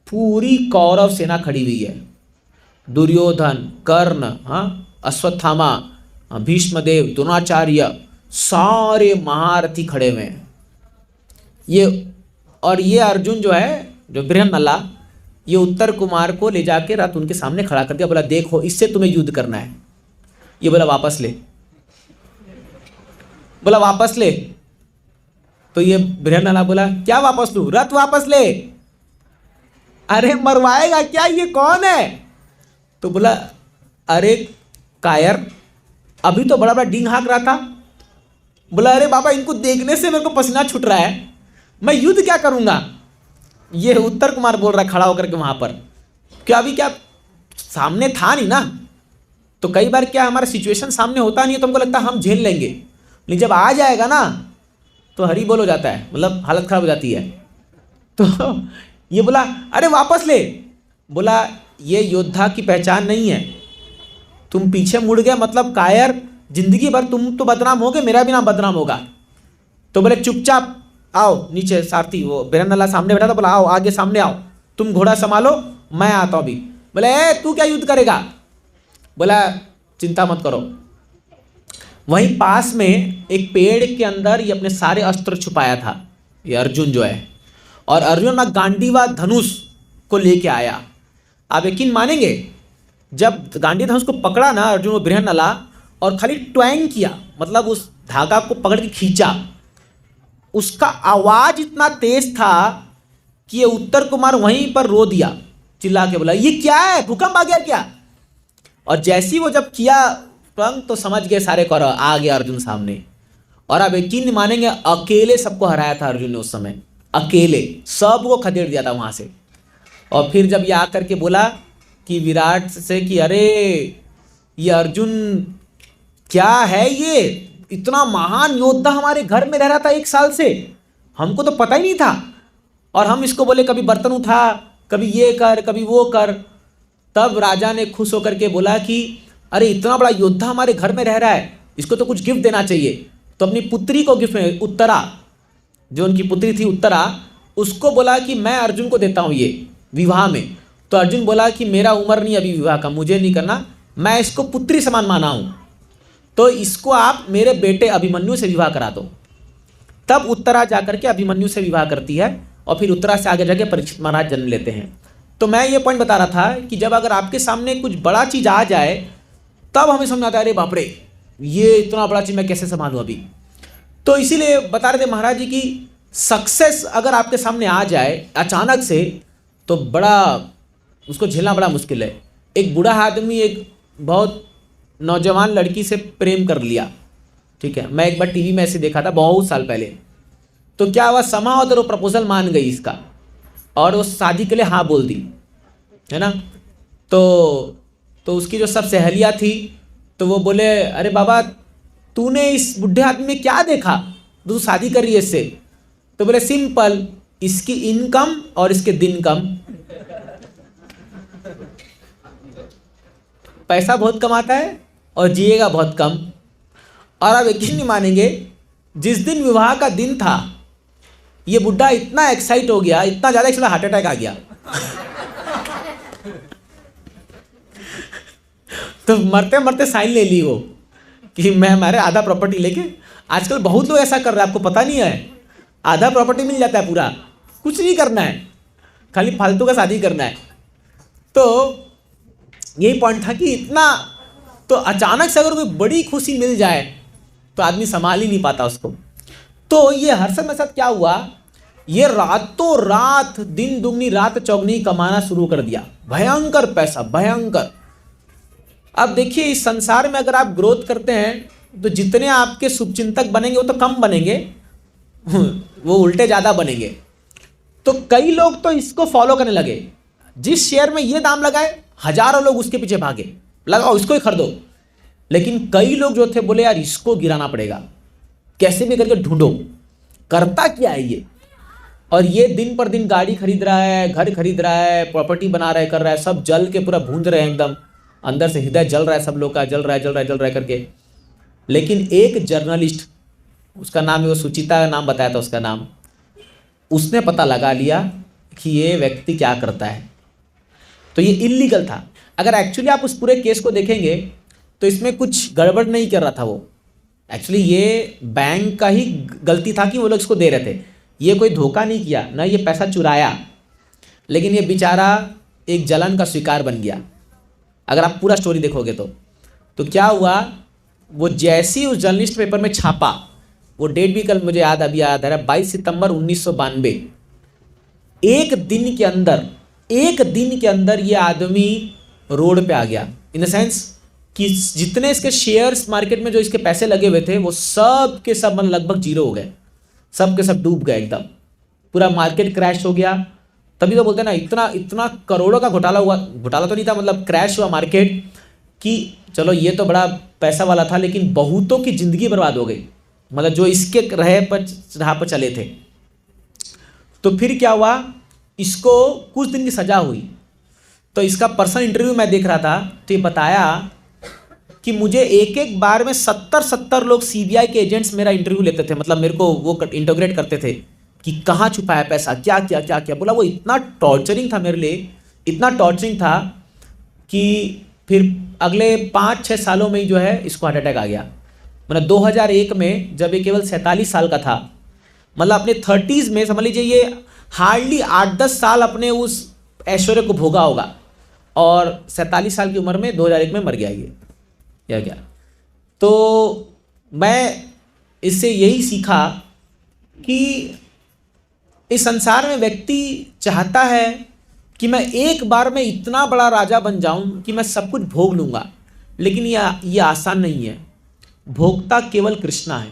पूरी कौरव सेना खड़ी हुई है, दुर्योधन, कर्ण, अश्वत्थामा, भीष्मदेव, द्रोणाचार्य, सारे महारथी खड़े हुए हैं। ये अर्जुन जो है, जो बृहन्नला, ये उत्तर कुमार को ले जाके रात उनके सामने खड़ा कर दिया। बोला, देखो इससे तुम्हें युद्ध करना है। ये बोला, वापस ले, बोला वापस ले। तो ये बृहन्नला बोला, क्या वापस लूं, रथ वापस ले। अरे मरवाएगा क्या, ये कौन है। तो बोला, अरे कायर, अभी तो बड़ा बड़ा डींग हाँक रहा था। बोला, अरे बाबा इनको देखने से मेरे को पसीना छूट रहा है, मैं युद्ध क्या करूंगा। ये उत्तर कुमार बोल रहा है खड़ा होकर के वहां पर, क्या अभी क्या सामने था नहीं ना। तो कई बार क्या हमारा सिचुएशन सामने होता नहीं है तो हमको लगता है हम झेल लेंगे, लेकिन जब आ जाएगा ना तो हरी बोल हो जाता है, मतलब हालत खराब हो जाती है। तो ये बोला, अरे वापस ले। बोला, ये योद्धा की पहचान नहीं है, तुम पीछे मुड़ गए मतलब कायर, जिंदगी भर तुम तो बदनाम होगे, मेरा भी नाम बदनाम होगा। तो बोले, चुपचाप आओ नीचे। सारथी वो बृहन्नला सामने बैठा था, बोला, आओ आगे सामने आओ, तुम घोड़ा संभालो, मैं आता हूं अभी। बोले, तू क्या युद्ध करेगा। बोला, चिंता मत करो। वहीं पास में एक पेड़ के अंदर ये अपने सारे अस्त्र छुपाया था, ये अर्जुन जो है। और अर्जुन अपना गांडीवा धनुष को लेके आया। आप यकीन मानेंगे, जब गांडी धनुष को पकड़ा ना अर्जुन, वो बृहन्नला, और खाली ट्वैंग किया, मतलब उस धागा को पकड़ के खींचा, उसका आवाज इतना तेज था कि ये उत्तर कुमार वहीं पर रो दिया, चिल्ला के बोला, ये क्या है, भूकंप आ गया क्या। और जैसी वो जब किया तो समझ गए सारे कौरव, आ गया अर्जुन सामने। और आप यकीन नहीं मानेंगे, अकेले सबको हराया था अर्जुन ने उस समय, अकेले सबको खदेड़ दिया था वहां से। और फिर जब ये आकर के बोला कि विराट से कि अरे ये अर्जुन क्या है, ये इतना महान योद्धा हमारे घर में रह रहा था 1 साल से, हमको तो पता ही नहीं था। और हम इसको बोले कभी बर्तन उठा, कभी ये कर, कभी वो कर। तब राजा ने खुश होकर के बोला कि अरे इतना बड़ा योद्धा हमारे घर में रह रहा है, इसको तो कुछ गिफ्ट देना चाहिए। तो अपनी पुत्री को गिफ्ट में, उत्तरा, जो उनकी पुत्री थी उत्तरा, उसको बोला कि मैं अर्जुन को देता हूँ ये विवाह में। तो अर्जुन बोला कि मेरा उम्र नहीं अभी विवाह का, मुझे नहीं करना, मैं इसको पुत्री समान माना हूँ, तो इसको आप मेरे बेटे अभिमन्यु से विवाह करा दो। तब उत्तरा जाकर के अभिमन्यु से विवाह करती है और फिर उत्तरा से आगे जाके परीक्षित महाराज जन्म लेते हैं। तो मैं ये पॉइंट बता रहा था कि जब अगर आपके सामने कुछ बड़ा चीज़ आ जाए तब हमें समझ आता है अरे बाप रे, ये इतना बड़ा चीज़ मैं कैसे संभालूँ अभी। तो इसीलिए बता रहे थे महाराज जी की सक्सेस अगर आपके सामने आ जाए अचानक से तो बड़ा उसको झेलना बड़ा मुश्किल है। एक बूढ़ा आदमी एक बहुत नौजवान लड़की से प्रेम कर लिया, ठीक है, मैं एक बार टीवी में ऐसे देखा था बहुत साल पहले। तो क्या हुआ, समा और वो प्रपोजल मान गई इसका और वो शादी के लिए हाँ बोल दी, है ना। तो उसकी जो सब सहेलियाँ थी तो वो बोले अरे बाबा तूने इस बूढ़े आदमी में क्या देखा, तू शादी कर रही है इससे। तो बोले सिंपल, इसकी इनकम और इसके दिन कम, पैसा बहुत कमाता है और जिएगा बहुत कम। और आप यकीन नहीं मानेंगे, जिस दिन विवाह का दिन था ये बुढ़ा इतना एक्साइट हो गया, इतना ज़्यादा एक्साइट, हार्ट अटैक आ गया। तो मरते मरते साइन ले ली वो कि मैं हमारे आधा प्रॉपर्टी लेके। आजकल बहुत लोग ऐसा कर रहे हैं, आपको पता नहीं है, आधा प्रॉपर्टी मिल जाता है पूरा, कुछ नहीं करना है, खाली फालतू का शादी करना है। तो यही पॉइंट था कि इतना, तो अचानक से अगर कोई बड़ी खुशी मिल जाए तो आदमी संभाल ही नहीं पाता उसको। तो ये हर्षद मेरे साथ क्या हुआ, ये रातों रात दिन दुगनी रात चौगनी कमाना शुरू कर दिया, भयंकर पैसा, भयंकर। अब देखिए इस संसार में अगर आप ग्रोथ करते हैं तो जितने आपके शुभचिंतक बनेंगे वो तो कम बनेंगे, वो उल्टे ज़्यादा बनेंगे। तो कई लोग तो इसको फॉलो करने लगे, जिस शेयर में ये दाम लगाए हजारों लोग उसके पीछे भागे, लगाओ इसको ही खरीदो। लेकिन कई लोग जो थे बोले यार इसको गिराना पड़ेगा, कैसे भी करके ढूंढो, करता क्या है ये। और ये दिन पर दिन गाड़ी खरीद रहा है, घर खरीद रहा है, प्रॉपर्टी बना रहा है, कर रहा है, सब जल के पूरा भूंज रहे हैं, एकदम अंदर से हृदय जल रहा है सब लोग का, जल रहा है जल रहा है जल रहा है करके। लेकिन एक जर्नलिस्ट, उसका नाम है, वो सुचिता का नाम बताया था उसका नाम, उसने पता लगा लिया कि ये व्यक्ति क्या करता है। तो ये इल्लीगल था। अगर एक्चुअली आप उस पूरे केस को देखेंगे तो इसमें कुछ गड़बड़ नहीं कर रहा था वो, एक्चुअली ये बैंक का ही गलती था कि वो लोग इसको दे रहे थे, ये कोई धोखा नहीं किया, ना ये पैसा चुराया। लेकिन ये बेचारा एक जलन का शिकार बन गया। अगर आप पूरा स्टोरी देखोगे तो क्या हुआ, वो जैसे ही उस जर्नलिस्ट पेपर में छापा, वो डेट भी कल मुझे याद अभी याद आ रहा है, 22 सितंबर 1992, एक दिन के अंदर ये आदमी रोड पे आ गया। इन द सेंस कि जितने इसके शेयर्स मार्केट में जो इसके पैसे लगे हुए थे वो सब के सब मतलब लगभग जीरो हो गए, सब के सब डूब गए एकदम, पूरा मार्केट क्रैश हो गया। तभी तो बोलते हैं ना, इतना करोड़ों का घोटाला हुआ, घोटाला तो नहीं था, मतलब क्रैश हुआ मार्केट कि चलो ये तो बड़ा पैसा वाला था, लेकिन बहुतों की ज़िंदगी बर्बाद हो गई, मतलब जो इसके राह पर चले थे। तो फिर क्या हुआ, इसको कुछ दिन की सज़ा हुई। तो इसका पर्सनल इंटरव्यू मैं देख रहा था तो ये बताया कि मुझे एक बार में 70 लोग सीबीआई के एजेंट्स मेरा इंटरव्यू लेते थे, मतलब मेरे को वो इंटरोगेट करते थे कि कहाँ छुपा है पैसा, क्या किया क्या किया। बोला वो इतना टॉर्चरिंग था मेरे लिए, इतना टॉर्चरिंग था कि फिर अगले 5-6 सालों में ही जो है इसको हार्ट अटैक आ गया। मतलब 2001 में जब ये केवल 47 साल का था, मतलब अपने 30s में समझ लीजिए ये हार्डली 8-10 साल अपने उस ऐश्वर्य को भोगा होगा, और 47 साल की उम्र में 2001 में मर गया ये, या क्या। तो मैं इससे यही सीखा कि इस संसार में व्यक्ति चाहता है कि मैं एक बार में इतना बड़ा राजा बन जाऊं कि मैं सब कुछ भोग लूँगा, लेकिन ये आसान नहीं है। भोक्ता केवल कृष्णा है।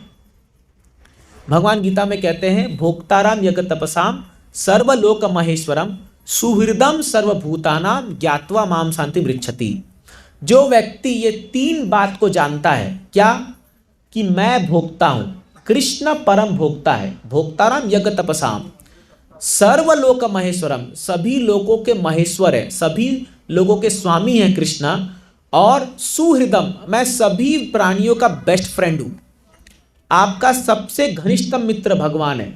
भगवान गीता में कहते हैं, भोक्ताराम यज्ञ तपसाम सर्वलोक महेश्वरम सुहृदम सर्वभूतानाम ज्ञात्वा माम शांति मृच्छति। जो व्यक्ति ये 3 बात को जानता है, क्या, कि मैं भोक्ता हूँ, कृष्ण परम भोक्ता है, भोक्ताराम यज्ञ तपसाम सर्वलोक महेश्वरम, सभी लोगों के महेश्वर है, सभी लोगों के स्वामी हैं कृष्णा, और सुहृदम, मैं सभी प्राणियों का बेस्ट फ्रेंड हूं। आपका सबसे घनिष्ठतम मित्र भगवान है।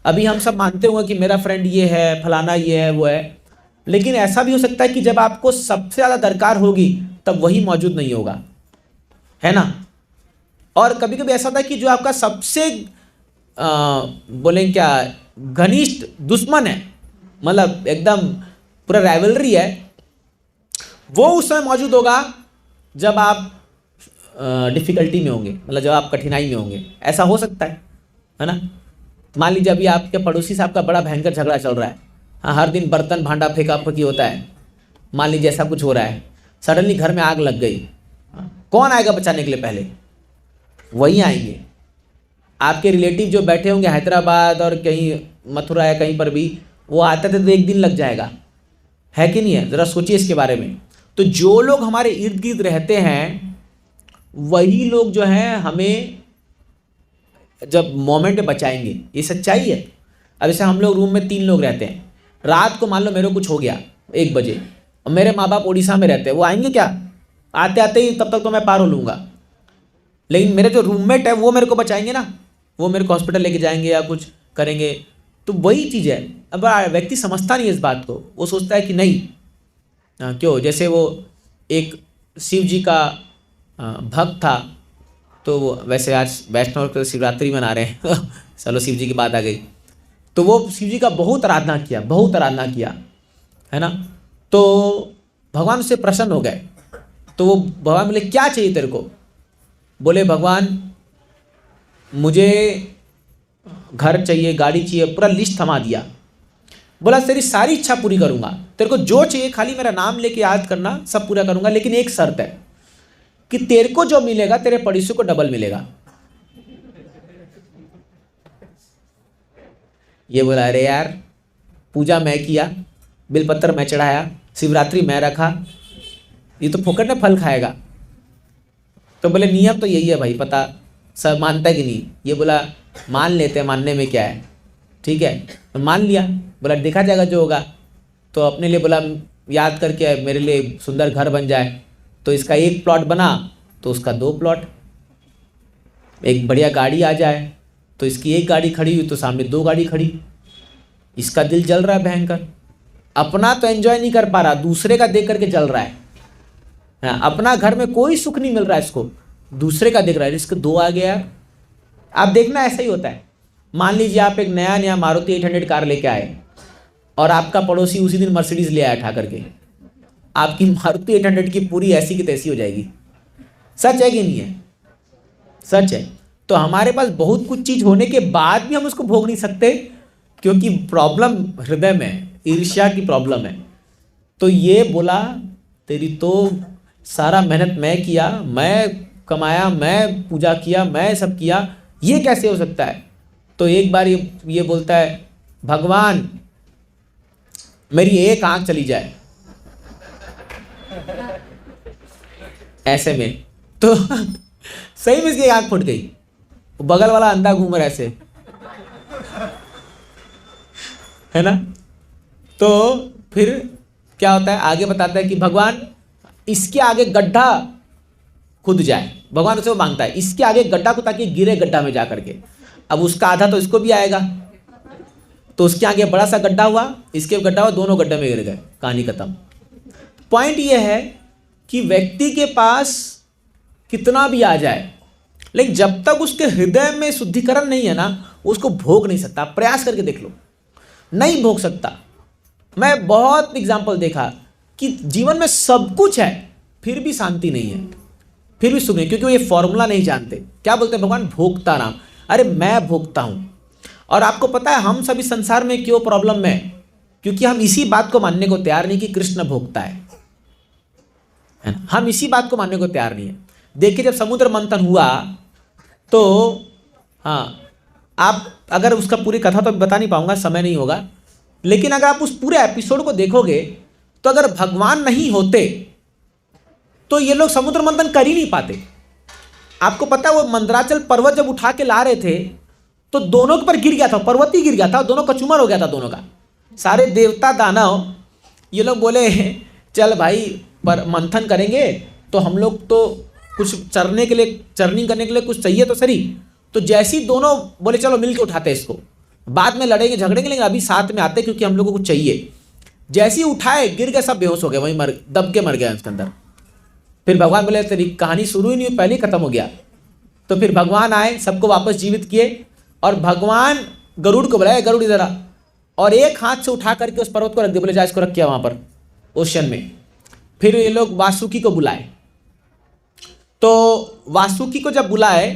अभी हम सब मानते होंगे कि मेरा फ्रेंड ये है, फलाना ये है, वो है, लेकिन ऐसा भी हो सकता है कि जब आपको सबसे ज़्यादा दरकार होगी तब वही मौजूद नहीं होगा, है ना। और कभी कभी ऐसा होता है कि जो आपका सबसे बोलें क्या घनिष्ठ दुश्मन है, मतलब एकदम पूरा राइवलरी है, वो उस समय मौजूद होगा जब आप डिफ़िकल्टी में होंगे, मतलब जब आप कठिनाई में होंगे। ऐसा हो सकता है ना। मान लीजिए अभी आपके पड़ोसी से आपका बड़ा भयंकर झगड़ा चल रहा है, हाँ, हर दिन बर्तन भांडा फेंका फेंकी होता है, मान लीजिए ऐसा कुछ हो रहा है, सडनली घर में आग लग गई, कौन आएगा बचाने के लिए? पहले वही आएंगे। आपके रिलेटिव जो बैठे होंगे हैदराबाद और कहीं मथुरा या कहीं पर भी, वो आते थे तो एक दिन लग जाएगा, है कि नहीं है? ज़रा सोचिए इसके बारे में। तो जो लोग हमारे इर्द गिर्द रहते हैं वही लोग जो हैं हमें जब मोमेंट में बचाएंगे, ये सच्चाई है। अब जैसे हम लोग रूम में 3 लोग रहते हैं, रात को मान लो मेरे को कुछ हो गया 1 बजे, और मेरे माँ बाप उड़ीसा में रहते हैं, वो आएंगे क्या? आते आते ही तब तक तो मैं पार हो लूँगा, लेकिन मेरे जो रूममेट है वो मेरे को बचाएंगे ना, वो मेरे को हॉस्पिटल लेके जाएंगे या कुछ करेंगे। तो वही चीज़ है। अब व्यक्ति समझता नहीं इस बात को, वो सोचता है कि नहीं, क्यों, जैसे वो एक शिव जी का भक्त था, तो वो वैसे आज वैष्णव शिवरात्रि मना रहे हैं चलो शिव जी की बात आ गई, तो वो शिव जी का बहुत आराधना किया, है ना। तो भगवान उससे प्रसन्न हो गए, तो वो भगवान बोले क्या चाहिए तेरे को? बोले भगवान मुझे घर चाहिए, गाड़ी चाहिए, पूरा लिस्ट थमा दिया। बोला तेरी सारी इच्छा पूरी करूंगा, तेरे को जो चाहिए खाली मेरा नाम लेके याद करना, सब पूरा करूंगा, लेकिन एक शर्त है कि तेरे को जो मिलेगा तेरे पड़ोसी को डबल मिलेगा। ये बोला अरे यार, पूजा मैं किया, बिलपत्र मैं चढ़ाया, शिवरात्रि मैं रखा, ये तो फोकट में फल खाएगा। तो बोले नियम तो यही है भाई, पता सब मानता है कि नहीं? ये बोला मान लेते हैं, मानने में क्या है, ठीक है, तो मान लिया। बोला देखा जाएगा जो होगा। तो अपने लिए बोला याद करके मेरे लिए सुंदर घर बन जाए, तो इसका 1 प्लॉट बना तो उसका 2 प्लॉट, एक बढ़िया गाड़ी आ जाए तो इसकी 1 गाड़ी खड़ी हुई तो सामने 2 गाड़ी खड़ी। इसका दिल जल रहा है भयंकर, अपना तो एंजॉय नहीं कर पा रहा, दूसरे का देख करके जल रहा है। हाँ, अपना घर में कोई सुख नहीं मिल रहा है इसको, दूसरे का देख रहा है, इसको 2 आ गया। आप देखना ऐसा ही होता है। मान लीजिए आप एक नया मारुति 800 कार लेके आए और आपका पड़ोसी उसी दिन मर्सिडीज ले आया उठा करके, आपकी मारुति 800 की पूरी ऐसी की तैसी हो जाएगी। सच है कि नहीं है? सच है। तो हमारे पास बहुत कुछ चीज होने के बाद भी हम उसको भोग नहीं सकते, क्योंकि प्रॉब्लम हृदय में ईर्ष्या की प्रॉब्लम है। तो ये बोला तेरी तो सारा मेहनत मैं किया, मैं कमाया, मैं पूजा किया, मैं सब किया, ये कैसे हो सकता है? तो एक बार ये बोलता है भगवान मेरी एक आंख चली जाए ऐसे में, तो सही में इसकी आंख फूट गई, बगल वाला अंधा घूम रहा ऐसे, है ना। तो फिर क्या होता है, आगे बताता है कि भगवान इसके आगे गड्ढा खुद जाए। भगवान उसे वो मांगता है इसके आगे गड्ढा को, ताकि गिरे गड्ढा में जा करके। अब उसका आधा तो इसको भी आएगा, तो उसके आगे बड़ा सा गड्ढा हुआ, इसके गड्ढा हुआ, दोनों गड्ढे में गिर गए, कहानी खत्म। पॉइंट ये है कि व्यक्ति के पास कितना भी आ जाए, लेकिन जब तक उसके हृदय में शुद्धिकरण नहीं है ना, उसको भोग नहीं सकता। प्रयास करके देख लो, नहीं भोग सकता। मैं बहुत एग्जाम्पल देखा कि जीवन में सब कुछ है फिर भी शांति नहीं है, फिर भी सुख नहीं, क्योंकि वो ये फॉर्मूला नहीं जानते। क्या बोलते हैं भगवान? भोगता राम। अरे मैं भोगता हूं। और आपको पता है हम सभी संसार में क्यों प्रॉब्लम में? क्योंकि हम इसी बात को मानने को तैयार नहीं कि कृष्ण भोगता है ना? हम इसी बात को मानने को तैयार नहीं है। देखिए जब समुद्र मंथन हुआ तो हाँ, आप अगर उसका पूरी कथा तो बता नहीं पाऊंगा, समय नहीं होगा, लेकिन अगर आप उस पूरे एपिसोड को देखोगे तो अगर भगवान नहीं होते तो ये लोग समुद्र मंथन कर ही नहीं पाते। आपको पता है वो मंदराचल पर्वत जब उठा के ला रहे थे तो दोनों के ऊपर गिर गया था, पर्वत ही गिर गया था, दोनों कचूमर हो गया था दोनों का। सारे देवता दानव ये लोग बोले चल भाई पर मंथन करेंगे तो हम लोग तो कुछ चरने के लिए, चरनिंग करने के लिए कुछ चाहिए तो सही। तो जैसे ही दोनों बोले चलो मिल के उठाते हैं इसको, बाद में लड़ेंगे झगड़ेंगे लेकिन अभी साथ में आते क्योंकि हम लोग को कुछ चाहिए। जैसे ही उठाए गिर गए, सब बेहोश हो गए, वहीं मर, दब के मर गए उसके अंदर। फिर भगवान बोले तेरी कहानी शुरू ही नहीं हुई, पहले ही खत्म हो गया। तो फिर भगवान आए, सबको वापस जीवित किए और भगवान गरुड़ को बुलाया, गरुड़ इधर आ, और एक हाथ से उठा करके उस पर्वत को रख दिया, बोले जा इसको रख किया वहां पर ओशन में। फिर ये लोग वासुकी को बुलाए, तो वासुकी को जब बुलाए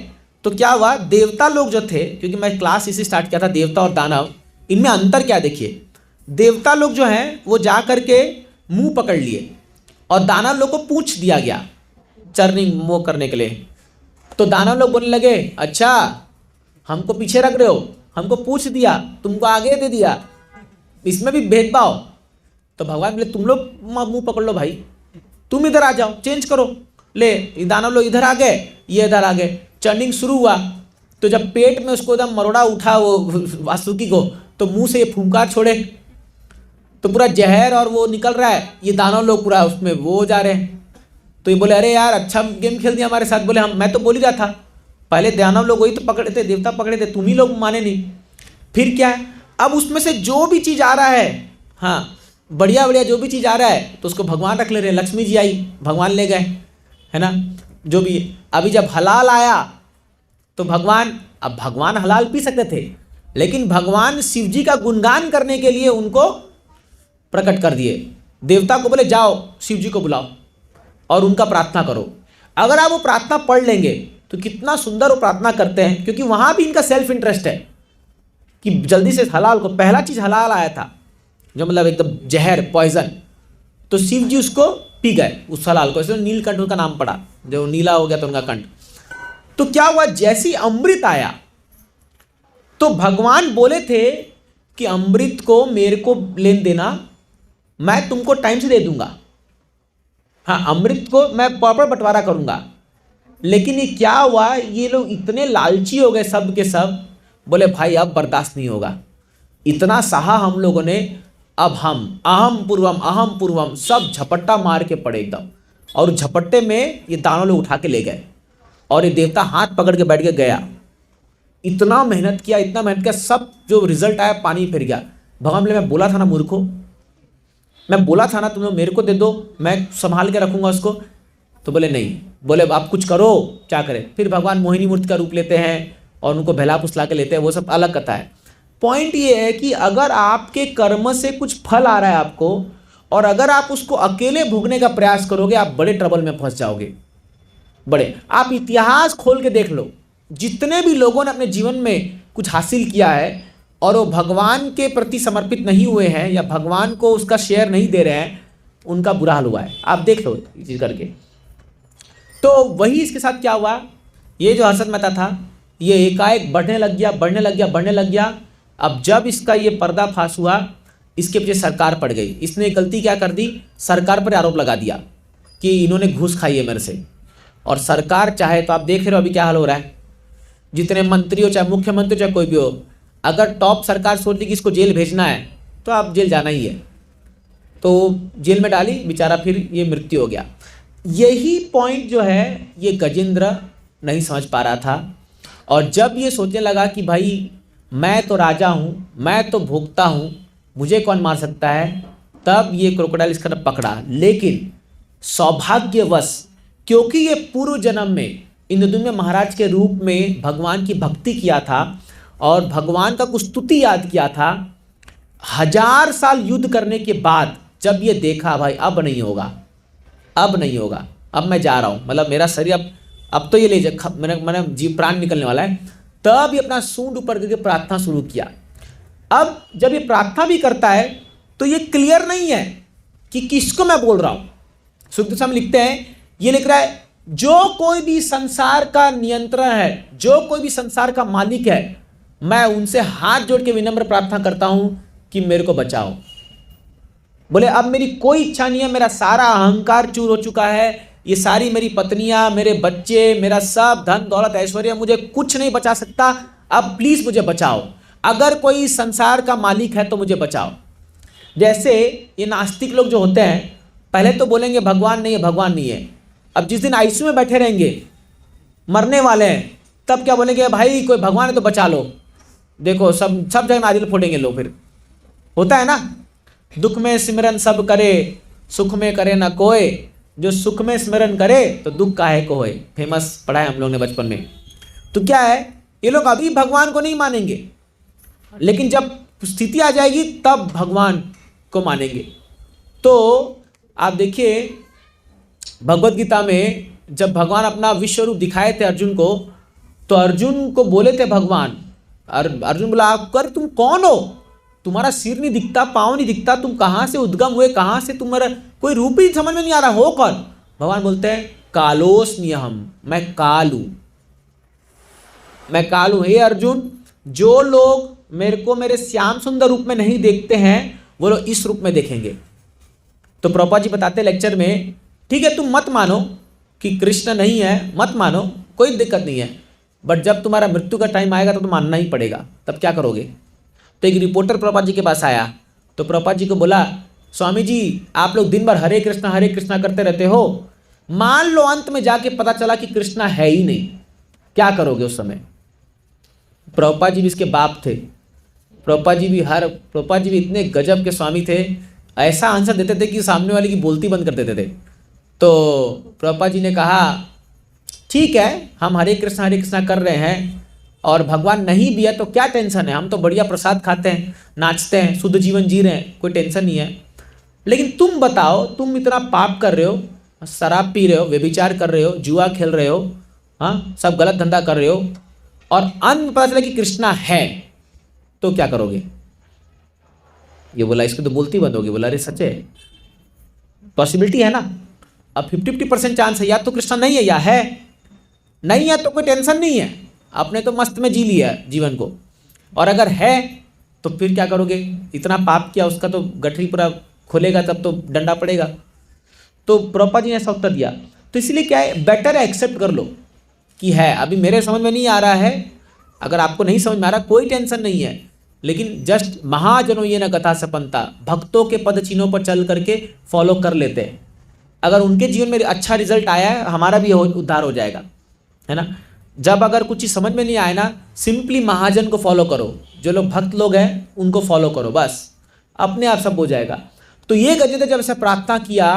तो क्या हुआ, देवता लोग जो थे, क्योंकि मैं क्लास इसी स्टार्ट किया था देवता और दानव, इनमें अंतर क्या देखिए। देवता लोग जो हैं वो जा करके मुंह पकड़ लिए और दानव लोग को पूछ दिया गया चरनिंग वो करने के लिए। तो दानव लोग बोलने लगे अच्छा हमको पीछे रख रहे हो, हमको पूछ दिया, तुमको आगे दे दिया, इसमें भी भेदभाव। तो भगवान बोले तुम लोग मुंह पकड़ लो भाई, तुम इधर आ जाओ, चेंज करो। ले दानव लोग इधर आ गए, ये इधर आ गए, चर्निंग शुरू हुआ। तो जब पेट में उसको एकदम मरोड़ा उठा वो वासुकी को, तो मुंह से ये फूंकार छोड़े तो पूरा जहर और वो निकल रहा है, ये दानव लोग पूरा उसमें वो जा रहे हैं। तो ये बोले अरे यार अच्छा गेम खेल दिया हमारे साथ। बोले हम, मैं तो बोल ही रहा था, पहले दानव लोग वही तो पकड़े थे, देवता पकड़े थे, तुम ही लोग माने नहीं। फिर क्या है, अब उसमें से जो भी चीज़ आ रहा है, हाँ बढ़िया बढ़िया जो भी चीज़ आ रहा है तो उसको भगवान रख ले रहे हैं। लक्ष्मी जी आई, भगवान ले गए, है ना, जो भी। अभी जब हलाल आया तो भगवान, अब भगवान हलाल पी सकते थे लेकिन भगवान शिव जी का गुणगान करने के लिए उनको प्रकट कर दिए। देवता को बोले जाओ शिव जी को बुलाओ और उनका प्रार्थना करो। अगर आप वो प्रार्थना पढ़ लेंगे तो कितना सुंदर वो प्रार्थना करते हैं, क्योंकि वहां भी इनका सेल्फ इंटरेस्ट है कि जल्दी से हलाल को, पहला चीज हलाल आया था जो मतलब एकदम जहर पॉइजन, तो शिव जी उसको पी गए उस हलाल को, इसलिए नीलकंठ उनका नाम पड़ा, जो नीला हो गया तो उनका कंठ। तो क्या हुआ, जैसी अमृत आया तो भगवान बोले थे कि अमृत को मेरे को लेन देना, मैं तुमको टाइम से दे दूंगा, हाँ अमृत को मैं प्रॉपर बंटवारा करूंगा। लेकिन ये क्या हुआ, ये लोग इतने लालची हो गए सब के सब, बोले भाई अब बर्दाश्त नहीं होगा, इतना सहा हम लोगों ने, अब हम अहम पूर्वम सब झपट्टा मार के पड़े एकदम। और झपट्टे में ये दानव लोग उठा के ले गए और ये देवता हाथ पकड़ के बैठ के गया। इतना मेहनत किया, इतना मेहनत किया, सब जो रिजल्ट आया पानी फिर गया। भगवान बोले मैं बोला था ना मूर्खों, मैं बोला था ना तुम लोग मेरे को दे दो, मैं संभाल के रखूंगा उसको। तो बोले नहीं, बोले आप कुछ करो, क्या करें। फिर भगवान मोहिनी मूर्ति का रूप लेते हैं और उनको भैला फुसला के लेते हैं, वो सब अलग कथा है। पॉइंट ये है कि अगर आपके कर्म से कुछ फल आ रहा है आपको, और अगर आप उसको अकेले भोगने का प्रयास करोगे, आप बड़े ट्रबल में फंस जाओगे, बड़े। आप इतिहास खोल के देख लो, जितने भी लोगों ने अपने जीवन में कुछ हासिल किया है और वो भगवान के प्रति समर्पित नहीं हुए हैं या भगवान को उसका शेयर नहीं दे रहे हैं, उनका बुरा हाल हुआ है। आप देख लो ये चीज करके। तो वही इसके साथ क्या हुआ, ये जो हर्षद मेहता था ये एकाएक बढ़ने लग गया। अब जब इसका ये पर्दाफाश हुआ, इसके पीछे सरकार पड़ गई। इसने गलती क्या कर दी, सरकार पर आरोप लगा दिया कि इन्होंने घूस खाई है मेरे से। और सरकार चाहे तो आप देख रहे हो अभी क्या हाल हो रहा है, जितने मंत्री हो, चाहे मुख्यमंत्री, चाहे कोई भी हो, अगर टॉप सरकार सोचती कि इसको जेल भेजना है तो आप जेल जाना ही है, तो जेल में डाली, बेचारा फिर ये मृत्यु हो गया। यही पॉइंट जो है ये गजेंद्र नहीं समझ पा रहा था। और जब ये सोचने लगा कि भाई मैं तो राजा हूँ, मैं तो भोगता हूँ, मुझे कौन मार सकता है, तब ये क्रोकोडाइल इसका पकड़ा। लेकिन सौभाग्यवश, क्योंकि ये पूर्व जन्म में इंद्रद्युम्न महाराज के रूप में भगवान की भक्ति किया था और भगवान का कुछ स्तुति याद किया था, 1000 साल युद्ध करने के बाद जब ये देखा भाई अब नहीं होगा, अब मैं जा रहा हूँ, मतलब मेरा शरीर अब तो ये ले जा, मैंने जीव प्राण निकलने वाला है, तब ये अपना सूंड ऊपर करके प्रार्थना शुरू किया। अब जब ये प्रार्थना भी करता है तो ये क्लियर नहीं है कि किसको मैं बोल रहा हूँ। सुखदेव स्वामी लिखते हैं, ये लिख रहा है जो कोई भी संसार का नियंत्रण है, जो कोई भी संसार का मालिक है, मैं उनसे हाथ जोड़ के विनम्र प्रार्थना करता हूं कि मेरे को बचाओ। बोले अब मेरी कोई इच्छा नहीं है, मेरा सारा अहंकार चूर हो चुका है, ये सारी मेरी पत्नियां, मेरे बच्चे, मेरा सब धन दौलत ऐश्वर्य, मुझे कुछ नहीं बचा सकता, अब प्लीज मुझे बचाओ। अगर कोई संसार का मालिक है तो मुझे बचाओ। जैसे ये नास्तिक लोग जो होते हैं, पहले तो बोलेंगे भगवान नहीं है, भगवान नहीं है। अब जिस दिन आईसीयू में बैठे रहेंगे, मरने वाले हैं, तब क्या बोलेंगे, भाई कोई भगवान है तो बचा लो। देखो सब जगह नारियल फोड़ेंगे लोग। फिर होता है ना, दुख में सिमरन सब करे, सुख में करे ना कोई, जो सुख में स्मरण करे तो दुख काहे को होए। फेमस पढ़ा है हम लोग ने बचपन में। तो क्या है, ये लोग अभी भगवान को नहीं मानेंगे, लेकिन जब स्थिति आ जाएगी तब भगवान को मानेंगे। तो आप देखिए भगवत गीता में जब भगवान अपना विश्व रूप दिखाए थे अर्जुन को, तो अर्जुन को बोले थे भगवान, अर्जुन बोला आप कर तुम कौन हो, तुम्हारा सिर नहीं दिखता, पाँव नहीं दिखता, तुम कहाँ से उद्गम हुए, कहाँ से तुम्हारा कोई रूप ही समझ में नहीं आ रहा, हो कौन। भगवान बोलते हैं कालोस्म्यहम्, मैं काल हूँ, मैं काल हूँ। हे अर्जुन, जो लोग मेरे को मेरे श्याम सुंदर रूप में नहीं देखते हैं वो लोग इस रूप में देखेंगे। तो प्रभुपाद जी बताते लेक्चर में, ठीक है तुम मत मानो कि कृष्ण नहीं है, मत मानो, कोई दिक्कत नहीं है, बट जब तुम्हारा मृत्यु का टाइम आएगा तो मानना ही पड़ेगा। तब क्या करोगे। तो एक रिपोर्टर प्रभुपाद जी के पास आया, तो प्रभुपाद जी को बोला, स्वामी जी आप लोग दिन भर हरे कृष्णा करते रहते हो, मान लो अंत में जाके पता चला कि कृष्णा है ही नहीं, क्या करोगे उस समय। प्रभुपाद जी भी इसके बाप थे। प्रभुपाद जी भी इतने गजब के स्वामी थे, ऐसा आंसर देते थे कि सामने वाले की बोलती बंद कर देते थे। तो प्रभुपाद जी ने कहा ठीक है, हम हरे कृष्णा कर रहे हैं और भगवान नहीं भी है तो क्या टेंशन है, हम तो बढ़िया प्रसाद खाते हैं, नाचते हैं, शुद्ध जीवन जी रहे हैं, कोई टेंशन नहीं है। लेकिन तुम बताओ, तुम इतना पाप कर रहे हो, शराब पी रहे हो, व्यभिचार कर रहे हो, जुआ खेल रहे हो, हाँ सब गलत धंधा कर रहे हो, और अंत में पता चला कि कृष्णा है, तो क्या करोगे। ये बोला इसकी तो बोलती बंद होगी। बोला अरे सच है, पॉसिबिलिटी है ना, अब 50-50% चांस है, या तो कृष्णा नहीं है या है, नहीं है तो कोई टेंशन नहीं है, आपने तो मस्त में जी लिया जीवन को, और अगर है तो फिर क्या करोगे, इतना पाप किया उसका तो गठरी पूरा खोलेगा, तब तो डंडा पड़ेगा। तो प्रभुपाद जी ने ऐसा उत्तर दिया। तो इसलिए क्या है, बेटर है एक्सेप्ट कर लो कि है, अभी मेरे समझ में नहीं आ रहा है, अगर आपको नहीं समझ में आ रहा कोई टेंशन नहीं है, लेकिन जस्ट महाजनों ये न कथा सपनता, भक्तों के पद चिन्हों पर चल करके फॉलो कर लेते हैं। अगर उनके जीवन में अच्छा रिजल्ट आया है, हमारा भी उद्धार हो जाएगा, है ना। जब अगर कुछ चीज़ समझ में नहीं आए ना, सिंपली महाजन को फॉलो करो, जो लोग भक्त लोग हैं उनको फॉलो करो, बस अपने आप सब हो जाएगा। तो ये गजेंद्र जब ऐसा प्रार्थना किया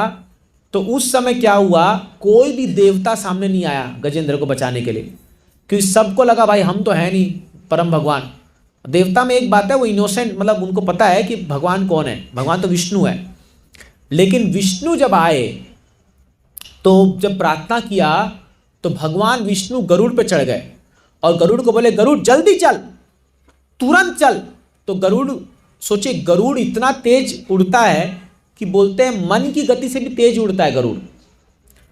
तो उस समय क्या हुआ, कोई भी देवता सामने नहीं आया गजेंद्र को बचाने के लिए, क्योंकि सबको लगा भाई हम तो है नहीं परम भगवान। देवता में एक बात है, वो इनोसेंट, मतलब उनको पता है कि भगवान कौन है, भगवान तो विष्णु है। लेकिन विष्णु जब आए तो जब प्रार्थना किया तो भगवान विष्णु गरुड़ पे चढ़ गए और गरुड़ को बोले गरुड़ जल्दी चल, तुरंत चल। तो गरुड़, सोचे गरुड़ इतना तेज उड़ता है कि बोलते हैं मन की गति से भी तेज उड़ता है गरुड़।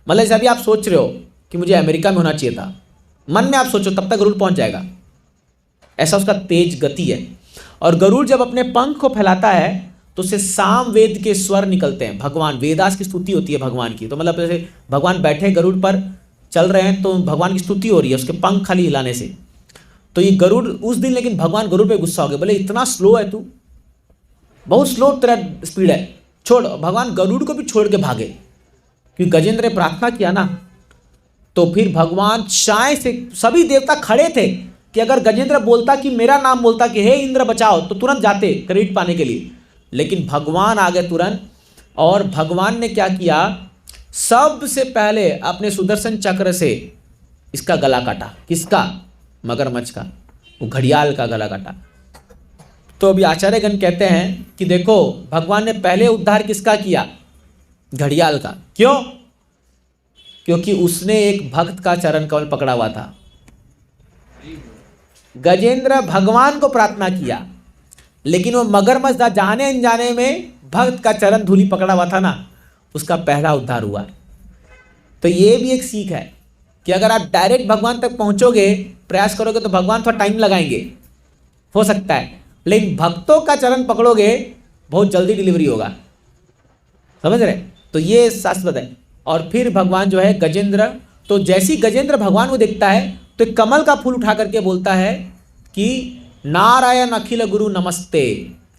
मतलब जैसे अभी आप सोच रहे हो कि मुझे अमेरिका में होना चाहिए था, मन में आप सोचो तब तक गरुड़ पहुंच जाएगा, ऐसा उसका तेज गति है। और गरुड़ जब अपने पंख को फैलाता है तो उससे साम वेद के स्वर निकलते हैं, भगवान वेदास की स्तुति होती है भगवान की। तो मतलब जैसे भगवान बैठे गरुड़ पर चल रहे हैं तो भगवान की स्तुति हो रही है उसके पंख खाली हिलाने से। तो ये गरुड़ उस दिन, लेकिन भगवान गरुड़ पे गुस्सा हो गए, बोले इतना स्लो है तू, बहुत स्लो तेरा स्पीड है, छोड़। भगवान गरुड़ को भी छोड़ के भागे, क्योंकि गजेंद्र ने प्रार्थना किया ना। तो फिर भगवान शाय से, सभी देवता खड़े थे कि अगर गजेंद्र बोलता कि मेरा नाम बोलता कि हे इंद्र बचाओ, तो तुरंत जाते क्रेडिट पाने के लिए, लेकिन भगवान आ गए तुरंत। और भगवान ने क्या किया, सबसे पहले अपने सुदर्शन चक्र से इसका गला काटा। किसका, मगरमच्छ का, वो घड़ियाल का गला काटा। तो अभी आचार्यगण कहते हैं कि देखो भगवान ने पहले उद्धार किसका किया, घड़ियाल का। क्यों, क्योंकि उसने एक भक्त का चरण कमल पकड़ा हुआ था। गजेंद्र भगवान को प्रार्थना किया, लेकिन वो मगरमच्छ जाने अनजाने में भक्त का चरण धूलि पकड़ा हुआ था ना, उसका पहला उद्धार हुआ। तो ये भी एक सीख है कि अगर आप डायरेक्ट भगवान तक पहुंचोगे, प्रयास करोगे, तो भगवान थोड़ा टाइम लगाएंगे, हो सकता है, लेकिन भक्तों का चरण पकड़ोगे बहुत जल्दी डिलीवरी होगा, समझ रहे। तो ये शाश्वत है। और फिर भगवान जो है गजेंद्र, तो जैसी गजेंद्र भगवान को देखता है तो एक कमल का फूल उठा करके बोलता है कि नारायण अखिल गुरु नमस्ते,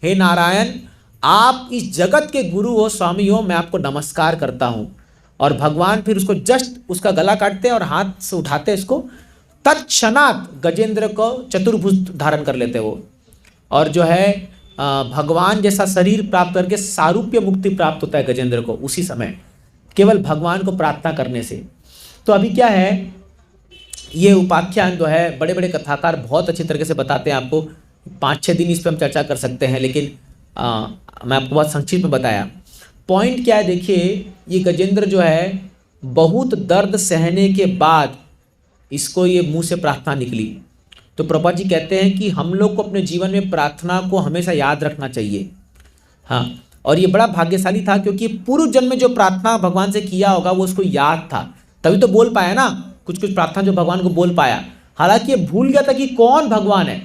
हे नारायण आप इस जगत के गुरु हो, स्वामी हो, मैं आपको नमस्कार करता हूँ। और भगवान फिर उसको जस्ट उसका गला काटते हैं और हाथ से उठाते इसको, तत्क्षणात गजेंद्र को चतुर्भुज धारण कर लेते वो, और जो है भगवान जैसा शरीर प्राप्त करके सारूप्य मुक्ति प्राप्त होता है गजेंद्र को उसी समय, केवल भगवान को प्रार्थना करने से। तो अभी क्या है, ये उपाख्यान जो है बड़े बड़े कथाकार बहुत अच्छी तरीके से बताते हैं आपको, 5-6 दिन इस पर हम चर्चा कर सकते हैं, लेकिन मैं आपको बहुत संक्षिप्त में बताया। पॉइंट क्या है देखिए, ये गजेंद्र जो है बहुत दर्द सहने के बाद इसको ये मुंह से प्रार्थना निकली। तो प्रभुपाद जी कहते हैं कि हम लोग को अपने जीवन में प्रार्थना को हमेशा याद रखना चाहिए। हाँ, और ये बड़ा भाग्यशाली था क्योंकि पूर्व जन्म में जो प्रार्थना भगवान से किया होगा वो उसको याद था, तभी तो बोल पाया ना, कुछ कुछ प्रार्थना जो भगवान को बोल पाया। हालांकि ये भूल गया था कि कौन भगवान है,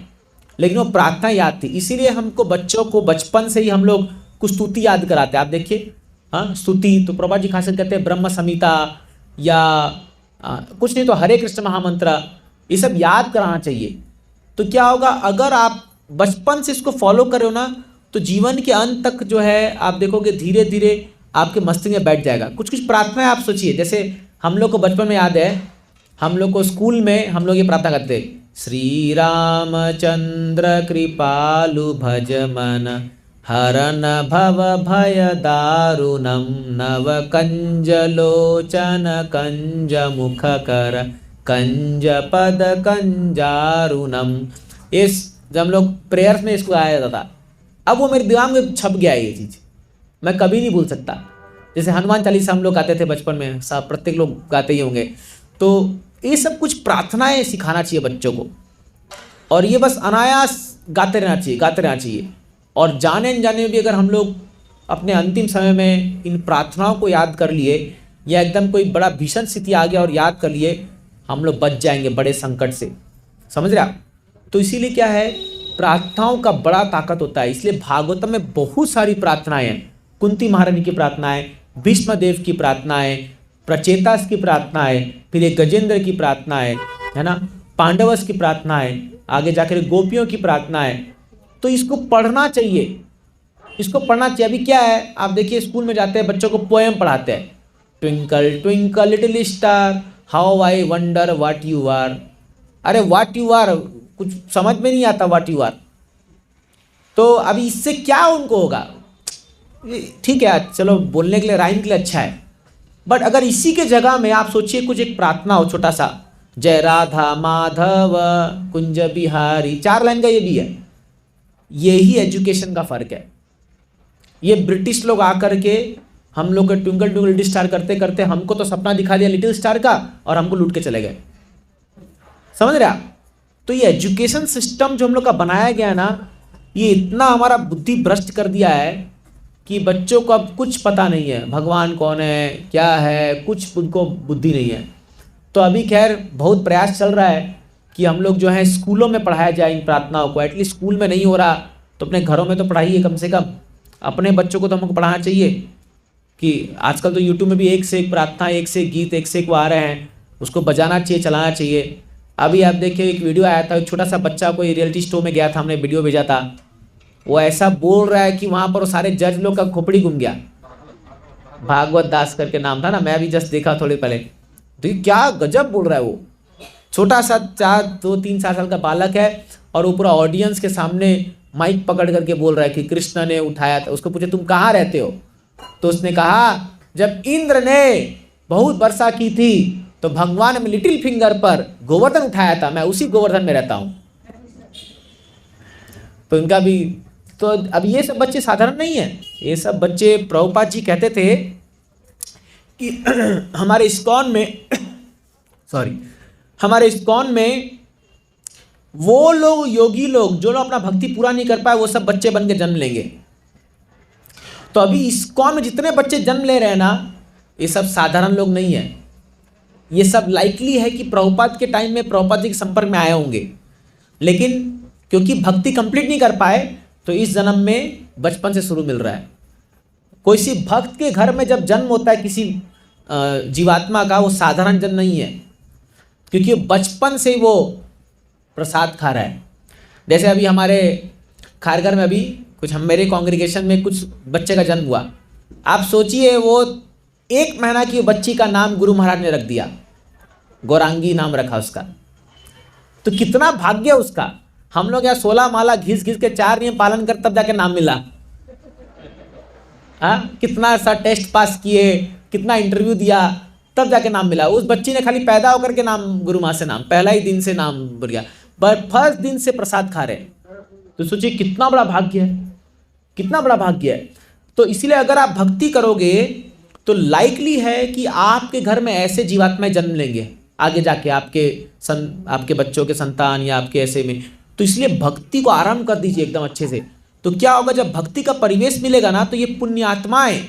लेकिन वो प्रार्थना याद थी। इसीलिए हमको बच्चों को बचपन से ही हम लोग कुछ स्तुति याद कराते हैं। आप देखिए, हाँ, स्तुति तो प्रभुपाद जी खास कहते हैं ब्रह्म संहिता या कुछ नहीं तो हरे कृष्ण महामंत्र, ये सब याद कराना चाहिए। तो क्या होगा, अगर आप बचपन से इसको फॉलो करो ना, तो जीवन के अंत तक जो है आप देखोगे धीरे धीरे आपके मस्तिष्क में बैठ जाएगा। कुछ कुछ प्रार्थनाएं आप सोचिए, जैसे हम लोग को बचपन में याद है, हम लोग को स्कूल में हम लोग ये प्रार्थना करते, श्री रामचंद्र कृपालु भज मन हरन भव भय दारुणम नव कंज लोचन कंज मुख कर कंज पद कंजारुणम। इस जब हम लोग प्रेयर्स में इसको आया जाता था, अब वो मेरे दिमाग में छप गया है, ये चीज़ मैं कभी नहीं भूल सकता। जैसे हनुमान चालीसा हम लोग गाते थे बचपन में, सब प्रत्येक लोग गाते ही होंगे। तो ये सब कुछ प्रार्थनाएं सिखाना चाहिए बच्चों को, और ये बस अनायास गाते रहना चाहिए। और जाने अनजाने में भी अगर हम लोग अपने अंतिम समय में इन प्रार्थनाओं को याद कर लिए, या एकदम कोई बड़ा भीषण स्थिति आ गया और याद कर लिए, हम लोग बच जाएंगे बड़े संकट से। समझ रहे आप? तो इसीलिए क्या है, प्रार्थनाओं का बड़ा ताकत होता है। इसलिए भागवतम में बहुत सारी प्रार्थनाएं हैं। कुंती महारानी की प्रार्थनाएं, भीष्मदेव की प्रार्थनाएं, प्रचेतास की प्रार्थनाएं, फिर ये गजेंद्र की प्रार्थनाएं, है ना, पांडवस की प्रार्थनाएं, आगे जाकर गोपियों की प्रार्थनाएं। तो इसको पढ़ना चाहिए, इसको पढ़ना चाहिए। अभी क्या है, आप देखिए स्कूल में जाते हैं, बच्चों को पोएम पढ़ाते हैं, twinkle twinkle little star how I wonder what you are. अरे व्हाट यू आर कुछ समझ में नहीं आता, व्हाट यू आर। तो अभी इससे क्या उनको होगा, ठीक है चलो बोलने के लिए, राइम के लिए अच्छा है, बट अगर इसी के जगह में आप सोचिए कुछ एक प्रार्थना हो छोटा सा, जय राधा माधव कुंज बिहारी, 4 लाइन का ये भी है। यही एजुकेशन का फर्क है। ये ब्रिटिश लोग आकर के हम लोग का ट्विंकल ट्विंकल लिटिल स्टार करते करते हमको तो सपना दिखा दिया लिटिल स्टार का, और हमको लूट के चले गए। समझ रहे आप? तो ये एजुकेशन सिस्टम जो हम लोग का बनाया गया है ना, ये इतना हमारा बुद्धि भ्रष्ट कर दिया है कि बच्चों को अब कुछ पता नहीं है, भगवान कौन है क्या है, कुछ उनको बुद्धि नहीं है। तो अभी खैर बहुत प्रयास चल रहा है कि हम लोग जो है स्कूलों में पढ़ाया जाए इन प्रार्थनाओं को। एटलीस्ट स्कूल में नहीं हो रहा तो अपने घरों में तो पढ़ाइए, कम से कम अपने बच्चों को तो हमको पढ़ाना चाहिए। कि आजकल तो यूट्यूब में भी एक से एक प्रार्थना, एक से एक गीत, एक से एक वो आ रहे हैं, उसको बजाना चाहिए, चलाना चाहिए। अभी आप देखिए एक वीडियो आया था, एक छोटा सा बच्चा कोई रियलिटी शो में गया था, हमने वीडियो भेजा था, वो ऐसा बोल रहा है कि वहाँ पर वो सारे जज लोग का खोपड़ी घूम गया। भागवत दास करके नाम था ना, मैं अभी जस्ट देखा थोड़ी पहले। तो ये क्या गजब बोल रहा है वो, छोटा सा 2-3-4 साल का बालक है, और वो पूरा ऑडियंस के सामने माइक पकड़ करके बोल रहा है कि कृष्ण ने उठाया था। उसको पूछे तुम कहाँ रहते हो, तो उसने कहा जब इंद्र ने बहुत वर्षा की थी तो भगवान ने लिटिल फिंगर पर गोवर्धन उठाया था, मैं उसी गोवर्धन में रहता हूं। तो इनका भी तो अब ये सब बच्चे साधारण नहीं है, ये सब बच्चे प्रभुपाद जी कहते थे कि हमारे इस्कॉन में वो लोग योगी लोग जो लोग अपना भक्ति पूरा नहीं कर पाए, वो सब बच्चे बन के जन्म लेंगे। तो अभी इस्कॉन में जितने बच्चे जन्म ले रहे हैं ना, ये सब साधारण लोग नहीं है। ये सब लाइकली है कि प्रभुपाद के टाइम में प्रभुपाद जी के संपर्क में आए होंगे, लेकिन क्योंकि भक्ति कंप्लीट नहीं कर पाए तो इस जन्म में बचपन से शुरू मिल रहा है। कोई सी भक्त के घर में जब जन्म होता है किसी जीवात्मा का, वो साधारण जन्म नहीं है, क्योंकि बचपन से वो प्रसाद खा रहा है। जैसे अभी हमारे खारघर में अभी कुछ हम मेरे कॉन्ग्रीगेशन में कुछ बच्चे का जन्म हुआ, आप सोचिए वो 1 महीना की बच्ची का नाम गुरु महाराज ने रख दिया, गौरांगी नाम रखा उसका, तो कितना भाग्य उसका। हम लोग यहाँ 16 माला घिस घिस के 4 नियम पालन कर तब जाके नाम मिला। कितना सा टेस्ट पास किए, कितना इंटरव्यू दिया, तब जाके नाम मिला। उस बच्ची ने खाली पैदा होकर के नाम, गुरु माँ से नाम, पहला ही दिन से नाम बोल गया, बट फर्स्ट दिन से प्रसाद खा रहे। तो सोचिए कितना बड़ा भाग्य है, कितना बड़ा भाग्य है। तो इसीलिए अगर आप भक्ति करोगे तो लाइकली है कि आपके घर में ऐसे जीवात्माएं जन्म लेंगे आगे जाके, आपके बच्चों के संतान या आपके ऐसे में। तो इसलिए भक्ति को आरंभ कर दीजिए एकदम अच्छे से। तो क्या होगा, जब भक्ति का परिवेश मिलेगा ना, तो ये पुण्यात्माएं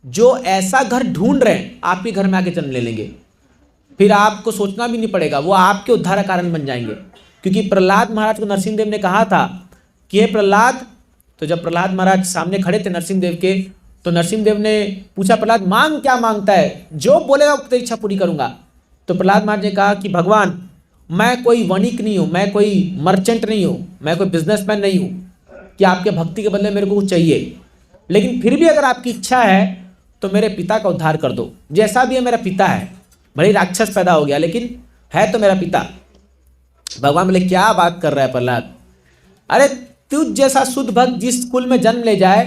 जो ऐसा घर ढूंढ रहे हैं आपके घर में आके जन्म ले लेंगे। फिर आपको सोचना भी नहीं पड़ेगा, वो आपके उद्धार का कारण बन जाएंगे। क्योंकि प्रहलाद महाराज को नरसिंहदेव ने कहा था कि हे प्रहलाद, तो जब प्रहलाद महाराज सामने खड़े थे नरसिंहदेव के, तो नरसिंहदेव ने पूछा, प्रहलाद मांग क्या मांगता है, जो बोलेगा तेरी इच्छा पूरी करूंगा। तो प्रहलाद महाराज ने कहा कि भगवान, मैं कोई वणिक नहीं हूँ, मैं कोई मर्चेंट नहीं हूँ, मैं कोई बिजनेसमैन नहीं हूँ कि आपके भक्ति के बदले मेरे को कुछ चाहिए, लेकिन फिर भी अगर आपकी इच्छा है तो मेरे पिता का उद्धार कर दो। जैसा भी है मेरा पिता है, भले राक्षस पैदा हो गया लेकिन है तो मेरा पिता। भगवान बोले क्या बात कर रहा है प्रहलाद, अरे तुझ जैसा शुद्ध भक्त जिस कुल में जन्म ले जाए,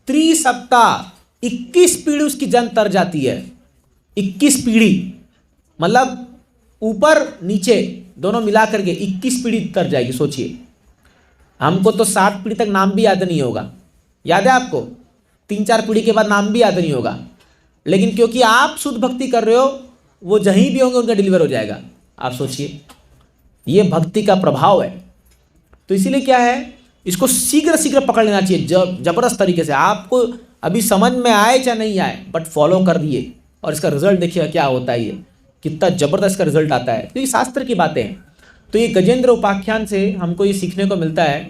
3 सप्ताह 21 पीढ़ी उसकी जन्म तर जाती है। 21 पीढ़ी मतलब ऊपर नीचे दोनों मिला करके 21 पीढ़ी तर जाएगी। सोचिए, हमको तो 7 पीढ़ी तक नाम भी याद नहीं होगा, याद है आपको? 3-4 पीढ़ी के बाद नाम भी याद नहीं होगा, लेकिन क्योंकि आप शुद्ध भक्ति कर रहे हो, वो जहीं भी होंगे उनका डिलीवर हो जाएगा। आप सोचिए, ये भक्ति का प्रभाव है। तो इसीलिए क्या है, इसको शीघ्र शीघ्र पकड़ लेना चाहिए जबरदस्त तरीके से। आपको अभी समझ में आए चाहे नहीं आए, बट फॉलो कर दिए और इसका रिजल्ट देखिएगा क्या होता है, ये कितना जबरदस्त का रिजल्ट आता है। तो ये शास्त्र की बातें हैं। तो ये गजेंद्र उपाख्यान से हमको ये सीखने को मिलता है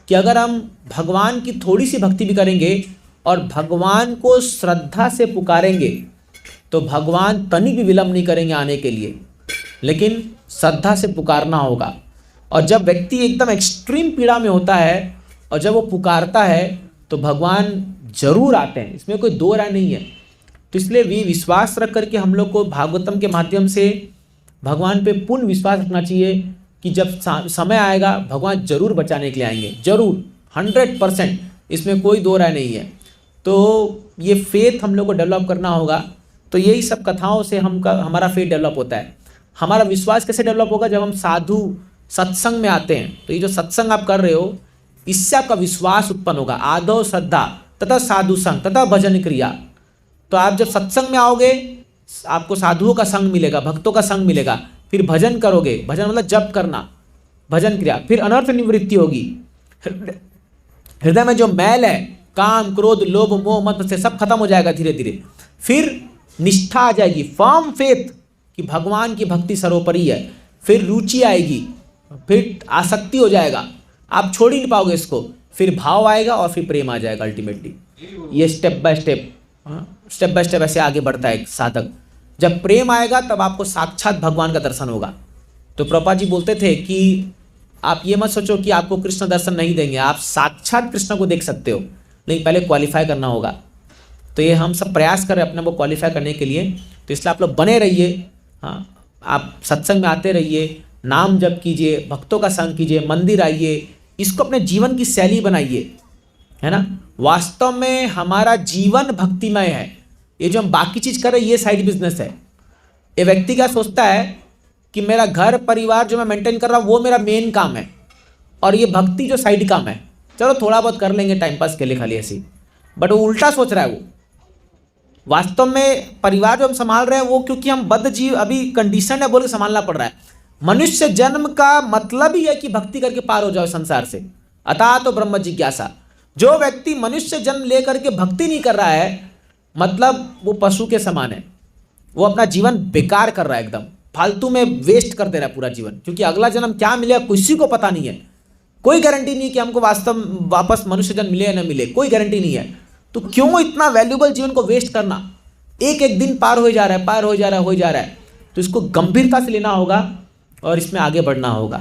कि अगर हम भगवान की थोड़ी सी भक्ति भी करेंगे और भगवान को श्रद्धा से पुकारेंगे, तो भगवान तनिक भी विलम्ब नहीं करेंगे आने के लिए, लेकिन श्रद्धा से पुकारना होगा। और जब व्यक्ति एकदम एक्सट्रीम पीड़ा में होता है और जब वो पुकारता है तो भगवान जरूर आते हैं, इसमें कोई दो राय नहीं है। तो इसलिए भी विश्वास रख करके हम लोग को भागवतम के माध्यम से भगवान पे पूर्ण विश्वास रखना चाहिए कि जब समय आएगा भगवान जरूर बचाने के लिए आएंगे, जरूर 100%, इसमें कोई दो राय नहीं है। तो ये फेथ हम लोग को डेवलप करना होगा। तो यही सब कथाओं से हमारा फेथ डेवलप होता है। हमारा विश्वास कैसे डेवलप होगा, जब हम साधु सत्संग में आते हैं। तो ये जो सत्संग आप कर रहे हो, इससे आपका विश्वास उत्पन्न होगा। आदौ श्रद्धा तथा साधु संग तथा भजन क्रिया। तो आप जब सत्संग में आओगे, आपको साधुओं का संग मिलेगा, भक्तों का संग मिलेगा, फिर भजन करोगे, भजन मतलब जप करना, भजन क्रिया, फिर अनर्थ निवृत्ति होगी। हृदय में जो मैल है, काम क्रोध लोभ मोह मद से सब खत्म हो जाएगा धीरे धीरे। फिर निष्ठा आ जाएगी, फर्म फेथ कि भगवान की भक्ति सर्वोपरि है। फिर रुचि आएगी, फिर आसक्ति हो जाएगा, आप छोड़ ही नहीं पाओगे इसको। फिर भाव आएगा और फिर प्रेम आ जाएगा अल्टीमेटली। ये स्टेप बाय स्टेप ऐसे आगे बढ़ता है साधक। जब प्रेम आएगा तब आपको साक्षात भगवान का दर्शन होगा। तो प्रभुपाद जी बोलते थे कि आप ये मत सोचो कि आपको कृष्ण दर्शन नहीं देंगे, आप साक्षात कृष्ण को देख सकते हो, लेकिन पहले क्वालिफाई करना होगा। तो ये हम सब प्रयास करें अपने को क्वालिफाई करने के लिए। तो इसलिए आप लोग बने रहिए, हाँ, आप सत्संग में आते रहिए, नाम जप कीजिए, भक्तों का संग कीजिए, मंदिर आइए, इसको अपने जीवन की शैली बनाइए, है ना। वास्तव में हमारा जीवन भक्तिमय है। ये जो हम बाकी चीज़ कर रहे हैं ये साइड बिजनेस है। ये व्यक्ति क्या सोचता है कि मेरा घर परिवार जो मैं मेंटेन कर रहा हूँ वो मेरा मेन काम है, और ये भक्ति जो साइड काम है, चलो थोड़ा बहुत कर लेंगे टाइम पास के लिए खाली ऐसी। बट वो उल्टा सोच रहा है। वो वास्तव में परिवार जो हम संभाल रहे हैं वो क्योंकि हम बद्ध जीव अभी कंडीशन है बोल के संभालना पड़ रहा है। मनुष्य जन्म का मतलब ही है कि भक्ति करके पार हो जाओ संसार से, अतः तो ब्रह्म जिज्ञासा। जो व्यक्ति मनुष्य जन्म लेकर के भक्ति नहीं कर रहा है, मतलब वो पशु के समान है। वो अपना जीवन बेकार कर रहा है, एकदम फालतू में वेस्ट कर दे रहा है पूरा जीवन, क्योंकि अगला जन्म क्या मिलेगा किसी को पता नहीं है। कोई गारंटी नहीं कि हमको वापस मनुष्य जन्म मिले या न मिले, कोई गारंटी नहीं है। तो क्यों इतना वैल्यूबल जीवन को वेस्ट करना। एक एक दिन पार हो जा रहा है, हो जा रहा है। तो इसको गंभीरता से लेना होगा और इसमें आगे बढ़ना होगा।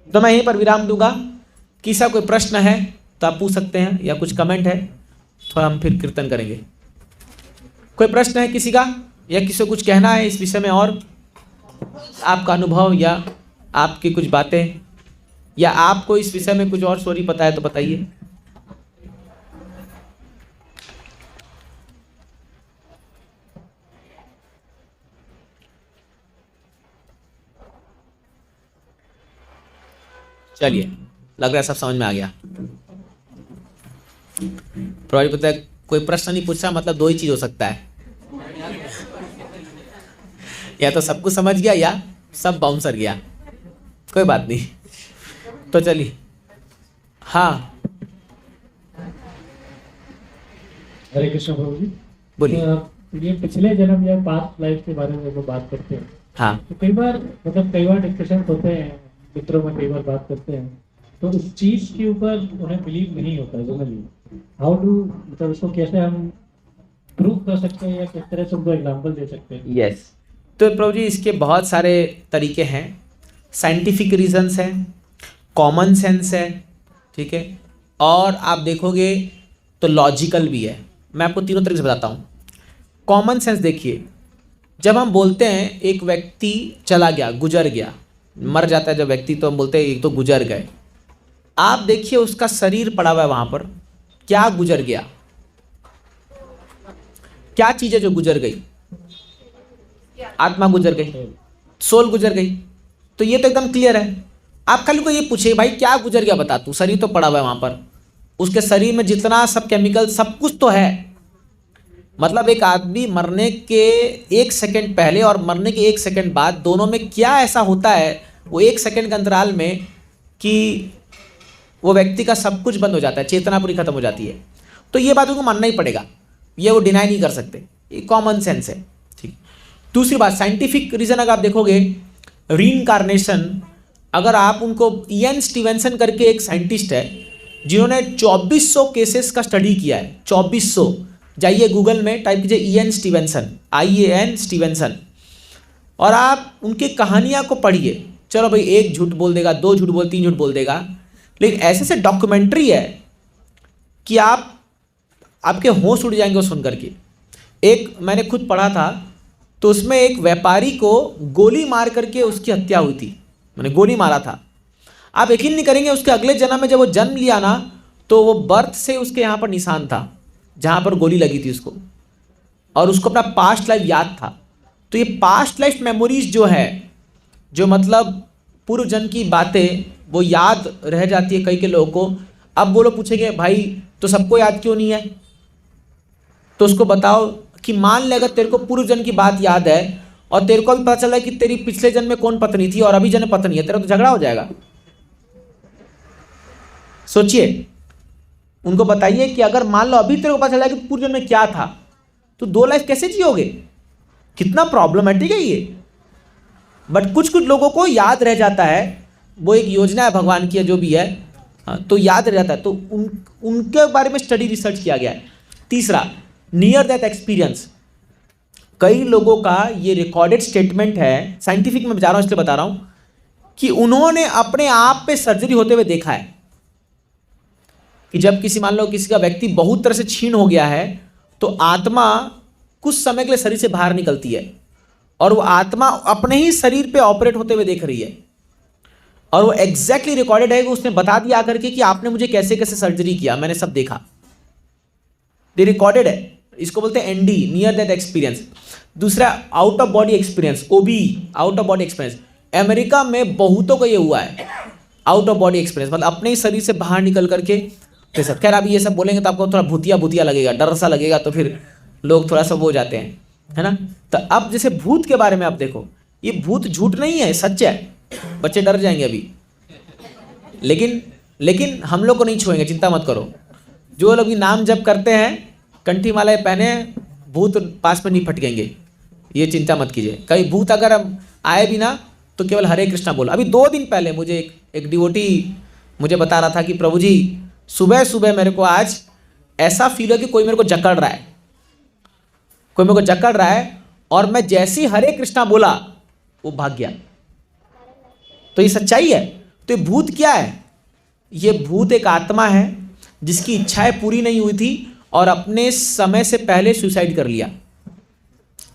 तो मैं यहीं पर विराम दूंगा। किसी कोई प्रश्न है तो आप पूछ सकते हैं, या कुछ कमेंट है थोड़ा हम फिर कीर्तन करेंगे। कोई प्रश्न है किसी का, या किसी को कुछ कहना है इस विषय में, और आपका अनुभव या आपकी कुछ बातें, या आपको इस विषय में कुछ और स्टोरी पता है तो बताइए। चलिए, लग रहा है सब समझ में आ गया। प्रॉब्लम पता है, कोई प्रश्न नहीं पूछा मतलब दो ही चीज हो सकता है, या तो सब कुछ समझ गया या सब बाउंसर गया। कोई बात नहीं, तो चलिए। हाँ हरे कृष्ण प्रभु जी। बोलिए। ये पिछले जन्म या पास्ट लाइफ के बारे में जो बात करते हैं, हाँ तो कई बार डिस्कशन होते हैं, मित्रों में कई बार बात करते हैं, तो उस चीज के ऊपर उन्हें बिलीव नहीं होता है जनरली। हाउ डू, मतलब इसको कैसे हम प्रूव कर सकते हैं, या किस तरह से उनको एग्जांपल दे सकते हैं? यस, तो प्रभु जी इसके बहुत सारे तरीके हैं। साइंटिफिक रीजंस हैं, कॉमन सेंस है, ठीक है, और आप देखोगे तो लॉजिकल भी है। मैं आपको तीनों तरीके से बताता हूँ। कॉमन सेंस देखिए, जब हम बोलते हैं एक व्यक्ति चला गया, गुजर गया, मर जाता है जब व्यक्ति, तो हम बोलते हैं एक तो गुजर गए। आप देखिए उसका शरीर पड़ा हुआ है वहाँ पर, क्या गुजर गया, क्या चीज़ है जो गुजर गई? आत्मा गुजर गई, सोल गुजर गई। तो ये तो एकदम क्लियर है। आप खाली को ये पूछे भाई क्या गुजर गया बता, तू शरीर तो पड़ा हुआ है वहाँ पर, उसके शरीर में जितना सब केमिकल सब कुछ तो है। मतलब एक आदमी मरने के 1 सेकंड पहले और मरने के 1 सेकंड बाद दोनों में क्या ऐसा होता है वो 1 सेकंड के अंतराल में कि वो व्यक्ति का सब कुछ बंद हो जाता है, चेतना पूरी खत्म हो जाती है। तो ये बात उनको मानना ही पड़ेगा, ये वो डिनाई नहीं कर सकते, ये कॉमन सेंस है। ठीक। दूसरी बात, साइंटिफिक रीजन अगर आप देखोगे, रीइंकार्नेशन, अगर आप उनको, इयन स्टीवेंसन करके एक साइंटिस्ट है जिन्होंने 2400 केसेस का स्टडी किया है। 2400, जाइए गूगल में टाइप कीजिए इयन स्टीवेंसन, IAN स्टीवेंसन, और आप उनकी कहानियाँ को पढ़िए। चलो भाई, 1 झूठ बोल देगा, 2 झूठ बोल, 3 झूठ बोल देगा, लेकिन ऐसे से डॉक्यूमेंट्री है कि आपके होश उड़ जाएंगे वो सुन करके। एक मैंने खुद पढ़ा था, तो उसमें एक व्यापारी को गोली मार करके उसकी हत्या हुई थी, मैंने गोली मारा था। आप यकीन नहीं करेंगे, उसके अगले जन्म में जब वो जन्म लिया ना, तो वो बर्थ से उसके यहाँ पर निशान था जहाँ पर गोली लगी थी उसको, और उसको अपना पास्ट लाइफ याद था। तो ये पास्ट लाइफ मेमोरीज जो है, जो मतलब पूर्व जन्म की बातें वो याद रह जाती है कई के लोगों को। अब वो लोग पूछेंगे भाई तो सबको याद क्यों नहीं है? तो उसको बताओ कि मान ले अगर तेरे को पूर्व जन्म की बात याद है और तेरे को अभी पता चला कि तेरी पिछले जन्म में कौन पत्नी थी और अभी जन्म पत्नी है, तेरा तो झगड़ा हो जाएगा। सोचिए, उनको बताइए कि अगर मान लो अभी तेरे को पता चला कि पूर्व जन्म में क्या था, तो 2 लाइफ कैसे जियोगे? कितना प्रॉब्लमेटिक है ये। बट कुछ कुछ लोगों को याद रह जाता है, वो एक योजना है भगवान की है जो भी है, तो याद रह जाता है। तो उनके बारे में स्टडी रिसर्च किया गया है। तीसरा, नियर डेथ एक्सपीरियंस, कई लोगों का ये रिकॉर्डेड स्टेटमेंट है, साइंटिफिक में बता रहा हूँ इसलिए बता रहा हूँ, कि उन्होंने अपने आप पे सर्जरी होते हुए देखा है कि जब किसी, मान लो किसी का व्यक्ति बहुत तरह से छीन हो गया है, तो आत्मा कुछ समय के लिए शरीर से बाहर निकलती है और वो आत्मा अपने ही शरीर पे ऑपरेट होते हुए देख रही है, और वो एग्जैक्टली रिकॉर्डेड है कि उसने बता दिया आकर के कि आपने मुझे कैसे कैसे सर्जरी किया, मैंने सब देखा। ये रिकॉर्डेड है, इसको बोलते हैं ND, नियर डेथ एक्सपीरियंस। दूसरा, out of body experience, OB, out of body experience. America में बहुतों को ये हुआ है, आउट ऑफ बॉडी एक्सपीरियंस, मतलब अपने ही शरीर से बाहर निकल करके। सब खैर अभी ये सब बोलेंगे तो आपको थोड़ा भूतिया भूतिया लगेगा, डर सा लगेगा, तो फिर लोग थोड़ा सा वो हो जाते हैं, है ना। तो अब जैसे भूत के बारे में आप देखो, ये भूत झूठ नहीं है, सच है। बच्चे डर जाएंगे अभी, लेकिन हम लोग को नहीं छुएंगे, चिंता मत करो। जो लोग भी नाम जप करते हैं, कंठी मालाएं पहने, भूत पास में नहीं फटकेंगे, ये चिंता मत कीजिए। कभी भूत अगर हम आए भी ना, तो केवल हरे कृष्णा बोलो। अभी 2 दिन पहले मुझे एक डिवोटी मुझे बता रहा था कि प्रभु जी सुबह सुबह मेरे को आज ऐसा फील है कि कोई मेरे को जकड़ रहा है, कोई मेरे को जकड़ रहा है, और मैं जैसे ही हरे कृष्णा बोला वो भाग गया। तो ये सच्चाई है। तो ये भूत क्या है? ये भूत एक आत्मा है जिसकी इच्छाएं पूरी नहीं हुई थी और अपने समय से पहले सुसाइड कर लिया।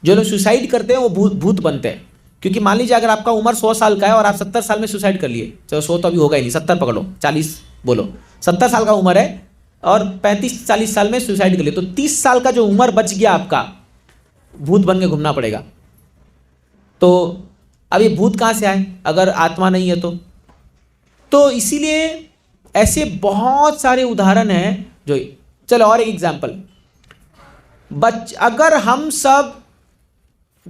जो लोग सुसाइड करते हैं वो भूत बनते हैं। क्योंकि मान लीजिए अगर आपका उम्र 100 साल का है और आप 70 साल में सुसाइड कर लिए, चलो 100 तो अभी होगा ही नहीं, 70 पकड़ो, 40 बोलो, 70 साल का उम्र है और 35-40 साल में सुसाइड कर लिए, तो 30 साल का जो उम्र बच गया आपका, भूत बन के घूमना पड़ेगा। तो अब ये भूत कहाँ से आए अगर आत्मा नहीं है तो इसीलिए ऐसे बहुत सारे उदाहरण हैं जो, चलो और एक एग्जाम्पल, अगर हम सब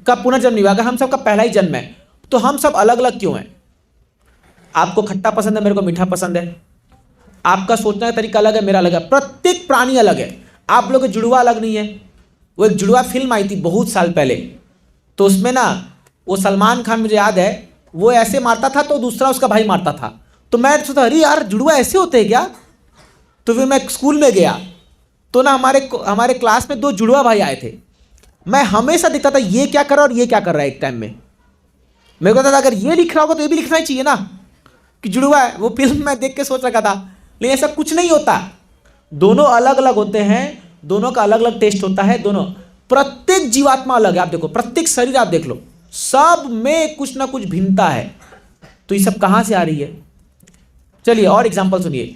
का पुनर्जन्म नहीं हुआ, अगर हम सब का पहला ही जन्म है तो हम सब अलग अलग क्यों हैं? आपको खट्टा पसंद है, मेरे को मीठा पसंद है, आपका सोचने का तरीका अलग है, मेरा अलग है, प्रत्येक प्राणी अलग है। आप लोग जुड़वा अलग नहीं है। वो एक जुड़वा फिल्म आई थी बहुत साल पहले, तो उसमें ना वो सलमान खान, मुझे याद है, वो ऐसे मारता था तो दूसरा उसका भाई मारता था, तो मैं सोचा अरे यार जुड़वा ऐसे होते हैं क्या? तो फिर मैं स्कूल में गया तो ना हमारे क्लास में 2 जुड़वा भाई आए थे। मैं हमेशा देखता था ये क्या कर रहा है और ये क्या कर रहा है। एक टाइम में मेरे को था अगर ये लिख रहा होगा तो ये भी लिखना ही चाहिए ना कि जुड़वा है। वो फिल्म मैं देख के सोच रखा था, लेकिन ऐसा कुछ नहीं होता। दोनों अलग अलग होते हैं, दोनों का अलग अलग टेस्ट होता है, दोनों, प्रत्येक जीवात्मा अलग है। आप देखो प्रत्येक शरीर आप देख लो, सब में कुछ ना कुछ भिन्नता है। तो ये सब कहाँ से आ रही है? चलिए और एग्जाम्पल सुनिए।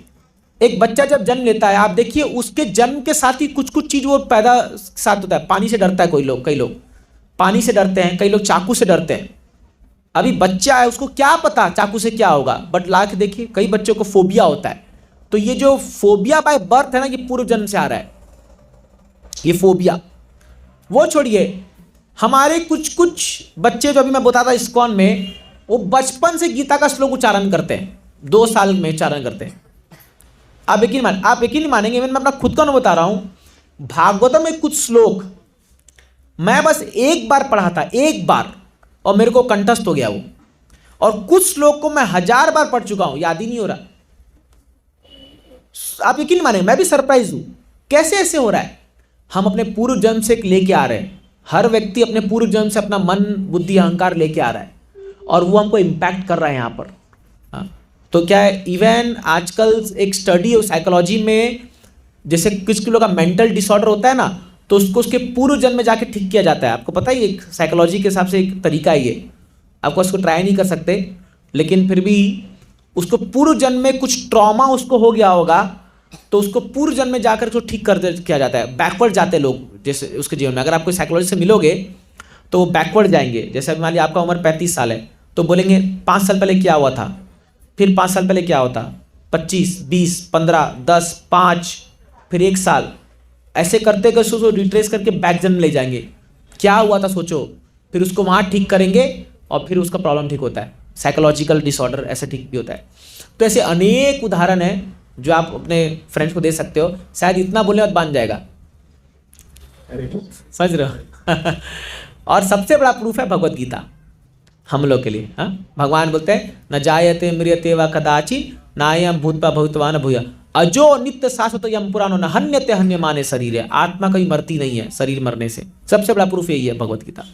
एक बच्चा जब जन्म लेता है, आप देखिए उसके जन्म के साथ ही कुछ कुछ चीज वो पैदा साथ होता है। पानी से डरता है कई लोग पानी से डरते हैं, कई लोग चाकू से डरते हैं। अभी बच्चा है, उसको क्या पता चाकू से क्या होगा, बट ला के देखिए कई बच्चों को फोबिया होता है। तो ये जो फोबिया बाय बर्थ है ना, ये पूर्व जन्म से आ रहा है। ये फोबिया वो छोड़िए, हमारे कुछ कुछ बच्चे जो अभी मैं बताता इस्कॉन में, वो बचपन से गीता का श्लोक उच्चारण करते हैं, 2 साल में उच्चारण करते हैं। आप यकीन नहीं मानेंगे, मैं अपना खुद का अनुभव बता रहा हूं। भागवतम में कुछ श्लोक मैं बस एक बार पढ़ा था, एक बार, और मेरे को कंठस्थ हो गया वो। और कुछ श्लोक को मैं 1000 बार पढ़ चुका हूं, याद ही नहीं हो रहा। आप यकीन नहीं मानेंगे, मैं भी सरप्राइज हूं कैसे ऐसे हो रहा है। हम अपने पूर्व जन्म से लेके आ रहे हैं, हर व्यक्ति अपने पूर्व जन्म से अपना मन, बुद्धि, अहंकार लेके आ रहा है और वो हमको इम्पैक्ट कर रहा है यहाँ पर। हाँ, तो क्या है, इवन आजकल एक स्टडी साइकोलॉजी में, जैसे कुछ लोगों का मेंटल डिसऑर्डर होता है ना, तो उसको उसके पूर्व जन्म में जाके ठीक किया जाता है। आपको पता है, एक साइकोलॉजी के हिसाब से एक तरीका है ये। आपको उसको ट्राई नहीं कर सकते, लेकिन फिर भी उसको पूर्व जन्म में कुछ ट्रॉमा उसको हो गया होगा, तो उसको पूर्व जन्म में जाकर उसको ठीक कर किया जाता है। बैकवर्ड जाते लोग जैसे उसके जीवन में। अगर आप कोई साइकोलॉजी से मिलोगे तो वो बैकवर्ड जाएंगे। जैसे मान लीजिए आपका उम्र 35 साल है, तो बोलेंगे 5 साल पहले क्या हुआ था, फिर 5 साल पहले क्या होता, 25, 20, 15, 10, 5, फिर 1 साल, ऐसे करते करते सोचो रिट्रेस करके बैक जन्म ले जाएंगे, क्या हुआ था सोचो, फिर उसको वहाँ ठीक करेंगे और फिर उसका प्रॉब्लम ठीक होता है। साइकोलॉजिकल डिसऑर्डर ऐसे ठीक भी होता है। तो ऐसे अनेक उदाहरण हैं जो आप अपने फ्रेंड्स को दे सकते हो। शायद इतना बोलने बाद बन जाएगा, समझ रहे हो। और सबसे बड़ा प्रूफ है भगवत गीता हम लोग के लिए। हाँ, भगवान बोलते हैं न जायते म्रियते व कदाचित् नायं भूत्वा भवितवान भूय अजो नित्य शाश्वत यम पुराणो न हन्यते हन्यमाने शरीर है। आत्मा कभी मरती नहीं है शरीर मरने से। सबसे बड़ा प्रूफ यही है भगवत गीता।